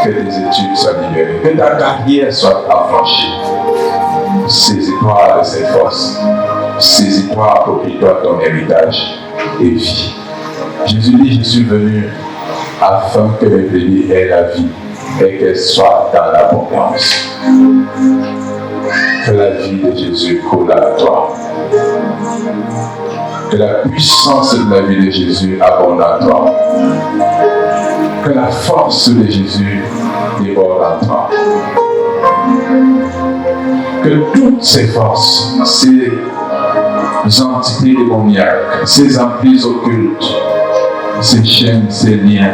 Que tes études soient libérées. Que ta carrière soit affranchie. Saisis-toi de cette force. Saisis-toi, approprie-toi ton héritage et vis. Jésus dit, je suis venu afin que les brebis aient la vie et qu'elles soient dans l'abondance. Que la vie de Jésus coule à toi. Que la puissance de la vie de Jésus abonde en toi. Que la force de Jésus déborde en toi. Que toutes ces forces, ces entités démoniaques, ces emprises occultes, ces chaînes, ces liens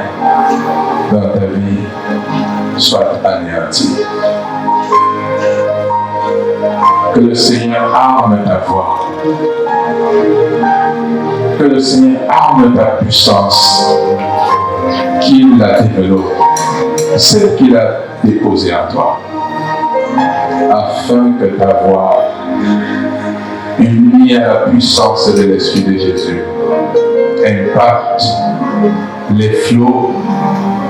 dans ta vie soient anéantis. Que le Seigneur arme ta voix. Que le Seigneur arme ta puissance, qu'il la développe, celle qu'il a déposée en toi, afin que ta voix, unie à la puissance de l'Esprit de Jésus, impacte les flots,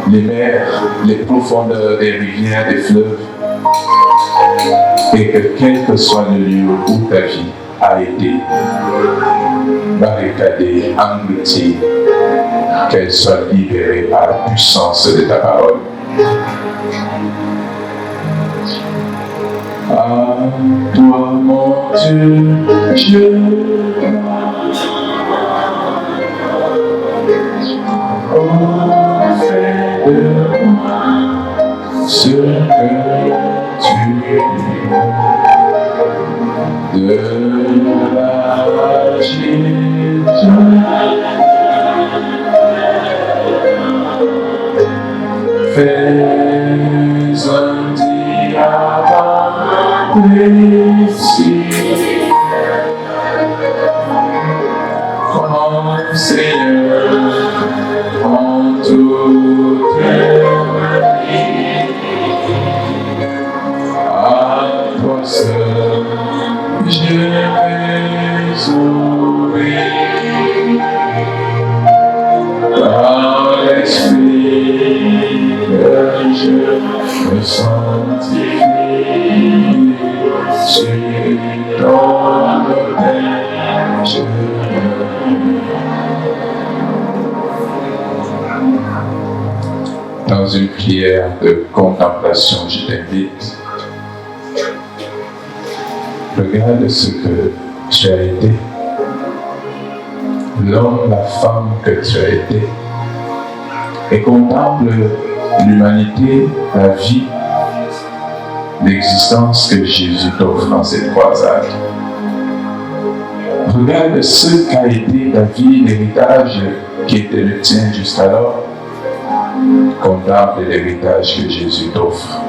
les mers, les profondeurs des rivières, des fleuves, et que quel que soit le lieu où ta vie a été barricadée, engloutie, qu'elle soit libérée par la puissance de ta parole. À toi, mon Dieu, je fais de moi ce que tu es. De la magie, fais un diamant précieux. Comme Seigneur, en toute vie, à toi seul je vais ouvrir. Saint-Esprit, que je me sanctifie, sur ton autel, je Dans une prière de contemplation, je t'invite. Regarde ce que tu as été, l'homme, la femme que tu as été, et contemple l'humanité, la vie, l'existence que Jésus t'offre dans cette croisade. Regarde ce qu'a été ta vie, l'héritage qui était le tien jusqu'alors. Contemple l'héritage que Jésus t'offre,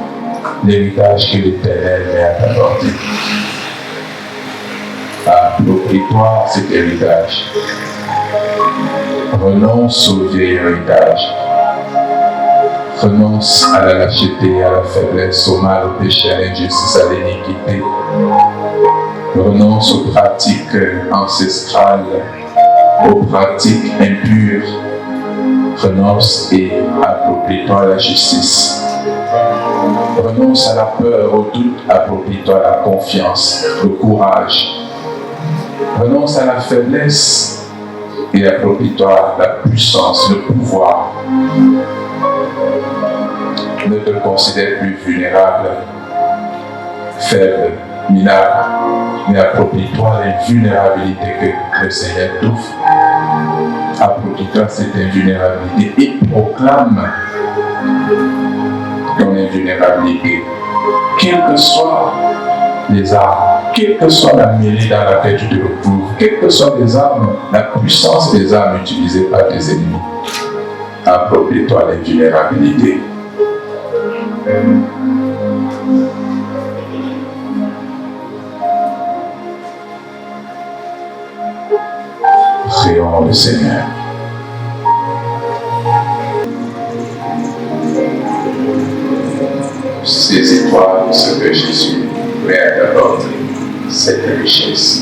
l'héritage que l'Éternel met à ta portée. Approprie-toi cet héritage. Renonce au vieil héritage. Renonce à la lâcheté, à la faiblesse, au mal, au péché, à l'injustice, à l'iniquité. Renonce aux pratiques ancestrales, aux pratiques impures. Renonce et approprie-toi la justice. Renonce à la peur, au doute, approprie-toi la confiance, le courage. Renonce à la faiblesse et approprie-toi la puissance, le pouvoir. Ne te considère plus vulnérable, faible, minable, mais approprie-toi l'invulnérabilité que le Seigneur t'offre. Approprie-toi cette invulnérabilité et proclame ton invulnérabilité. Quelles que soient les armes, quelle que soit la mêlée dans laquelle tu te retrouves, quelles que soient les armes, la puissance des armes utilisées par tes ennemis, approprie-toi l'invulnérabilité. Prions le Seigneur. Saisis-toi de ce que Jésus met à ta portée, cette richesse.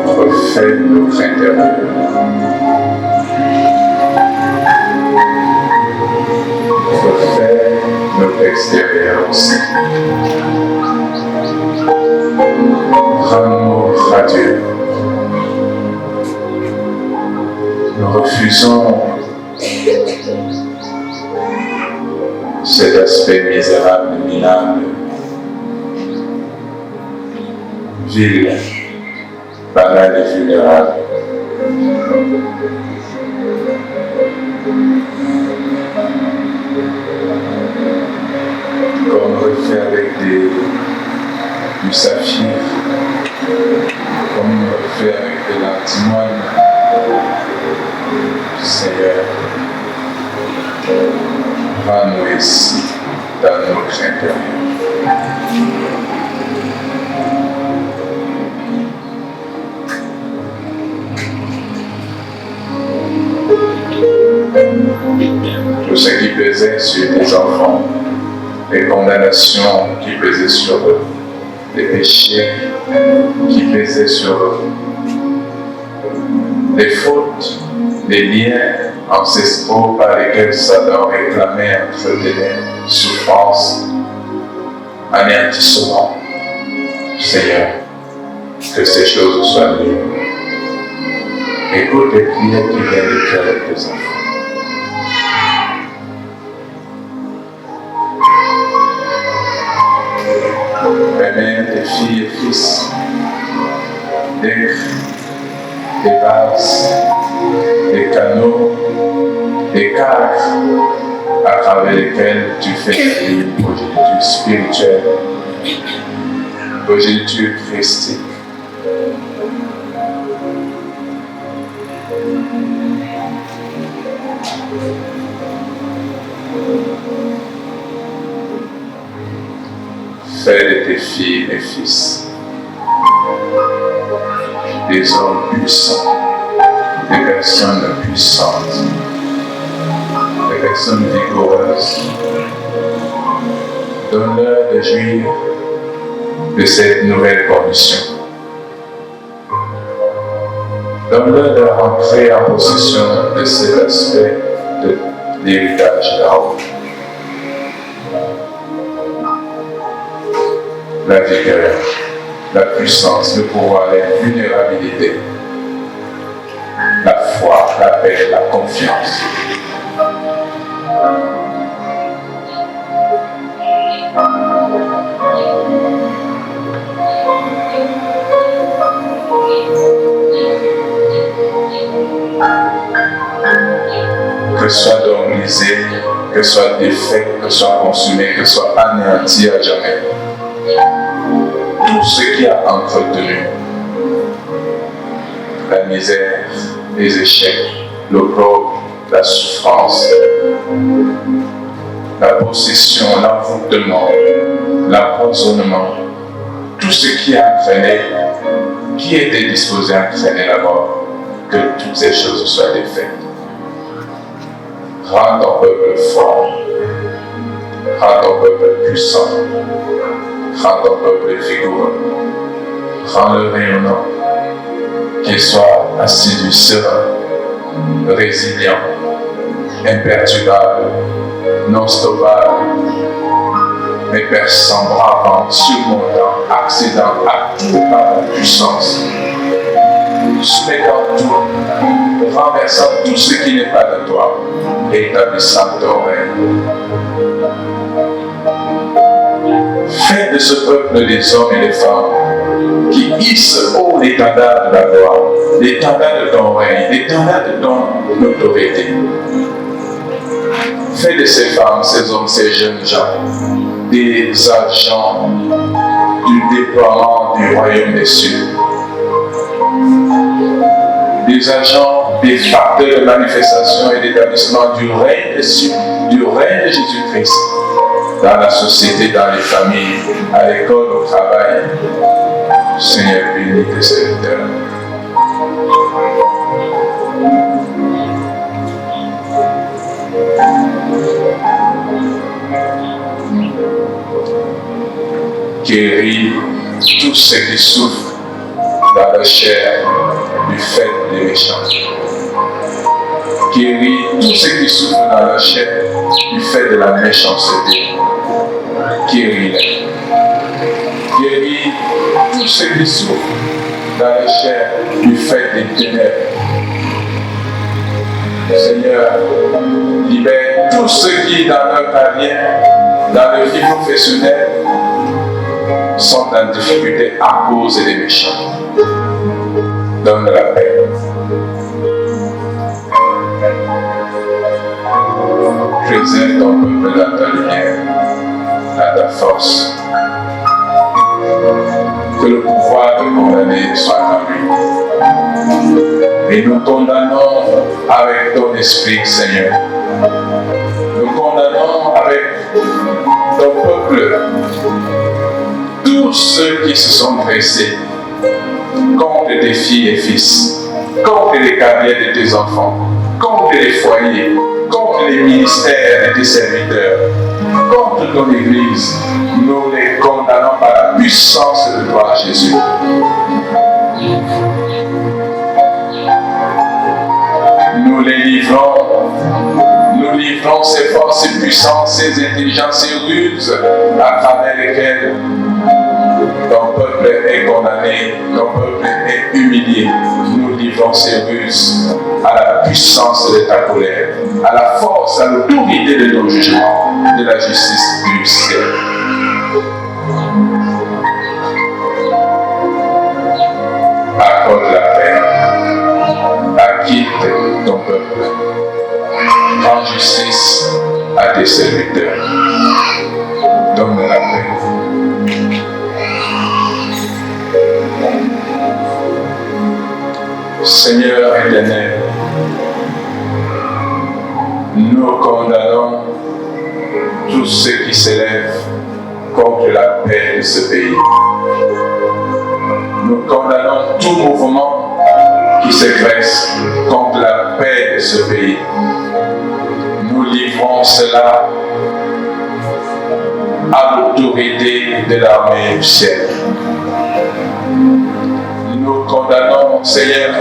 Refais notre intérieur. Refais notre extérieur aussi. Rends-nous radieux. Nous refusons cet aspect misérable, minable, vil, banal et vulnérable. Comme on le fait avec du saphir, comme on le fait avec de l'antimoine, Seigneur, rends-nous ici dans notre intérieur. Tout ce qui pesait sur tes enfants, les condamnations qui pesaient sur eux, les péchés qui pesaient sur eux, les fautes, les liens ancestraux par lesquels Satan réclamait, entretenait souffrance, anéantissement. Seigneur, que ces choses soient libres. Écoute les prières qui viennent de cœur de tes enfants. Permets tes filles et fils d'être des vases, des canaux, des cadres à travers lesquels tu fais ta vie, progéniture spirituelle, progéniture christique. Fais de tes filles et fils des hommes puissants, des personnes puissantes, des personnes vigoureuses. Donne-leur de jouir de cette nouvelle condition. Donne-leur de rentrer en possession de cet aspect de l'héritage là-haut. La vigueur, la puissance, le pouvoir, la vulnérabilité, la foi, la paix, la confiance. Que soit brisé, que soit défait, que soit consumé, que soit anéanti à jamais. Tout ce qui a entretenu la misère, les échecs, l'opprobre, la souffrance, la possession, l'envoûtement, l'empoisonnement, tout ce qui a entraîné, qui était disposé à entraîner la mort, que toutes ces choses soient défaites. Rends ton peuple fort, rends ton peuple puissant, rends ton peuple vigoureux, rends-le rayonnant, qu'il soit assidu, serein, résilient, imperturbable, non stoppable, mais perçant, bravant, surmontant, accédant à tout par la puissance, soumettant tout, renversant tout ce qui n'est pas de toi, et établissant ton règne. Fais de ce peuple des hommes et des femmes qui hissent haut l'étendard de la gloire, l'étendard de ton règne, l'étendard de ton autorité. Fais de ces femmes, ces hommes, ces jeunes gens, des agents du déploiement du royaume des cieux, des agents, des facteurs de manifestation et d'établissement du règne des cieux, du règne de Jésus-Christ, dans la société, dans les familles, à l'école, au travail. Seigneur, bénis tes serviteurs. Guéris tous ceux qui souffrent dans la chair du fait des méchants. Guéris tous ceux qui souffrent dans la chair du fait de la méchanceté. Guéris-les. Guéris tous ceux qui souffrent dans la chair du fait des ténèbres. Seigneur, libère tous ceux qui, dans leur carrière, dans leur vie professionnelle, sont en difficulté à cause des méchants. Donne la paix. Préserve ton peuple dans ta lumière, à ta force. Que le pouvoir de condamner soit en lui. Et nous condamnons avec ton esprit, Seigneur. Nous condamnons avec ton peuple tous ceux qui se sont dressés contre tes filles et fils, contre les carrières de tes enfants, contre les foyers, contre les ministères de tes serviteurs, contre ton Église. Nous les condamnons par la puissance de toi, Jésus. Nous les livrons ces forces, ces puissances, ces intelligences, ces ruses à travers lesquelles ton peuple est condamné, ton peuple est humilié. Nous livrons ces ruses à la puissance de ta colère, à la force, à l'autorité de ton jugement, de la justice du ciel. Accorde la paix, acquitte ton peuple, rends justice à tes serviteurs, donne la paix. Seigneur éternel, Nous condamnons tout ce qui s'élève contre la paix de ce pays. Nous condamnons tout mouvement qui se dresse contre la paix de ce pays. Nous livrons cela à l'autorité de l'armée du ciel. Nous condamnons, Seigneur,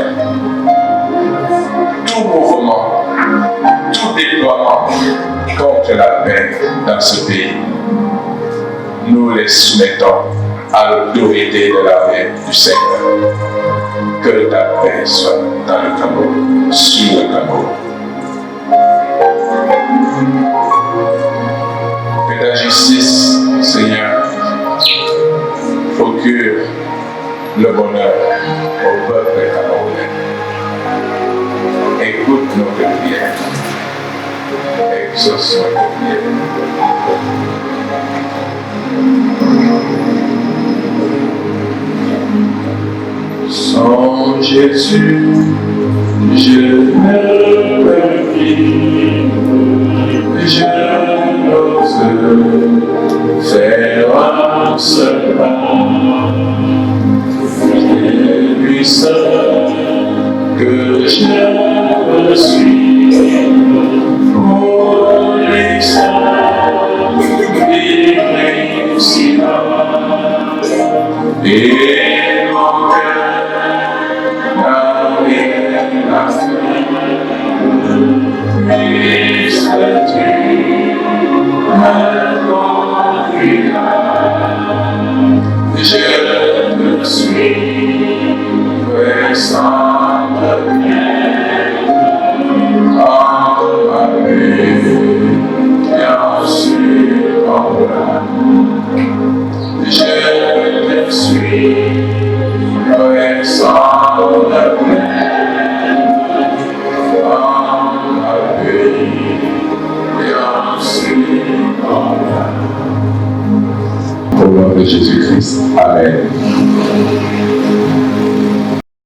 tout mouvement, tout déploiement contre la paix dans ce pays. Nous les soumettons à l'autorité de l'armée du Seigneur. Que ta paix soit dans le Cameroun, sur le Cameroun. Que ta justice, Seigneur, procure le bonheur au peuple camerounais. Écoute notre prière. Exauce notre prière. Sans Jésus, je ne peux vivre. Je n'ose faire un seul pas. C'est lui seul que je suis. Pour lui seul, il réussira. Et mon cœur n'a rien à faire. Puisque tu me conduiras, je me suis ressemble bien en ma vie, bien sûr en moi. Je me suis ressemble bien. Au nom de Jésus-Christ. Amen.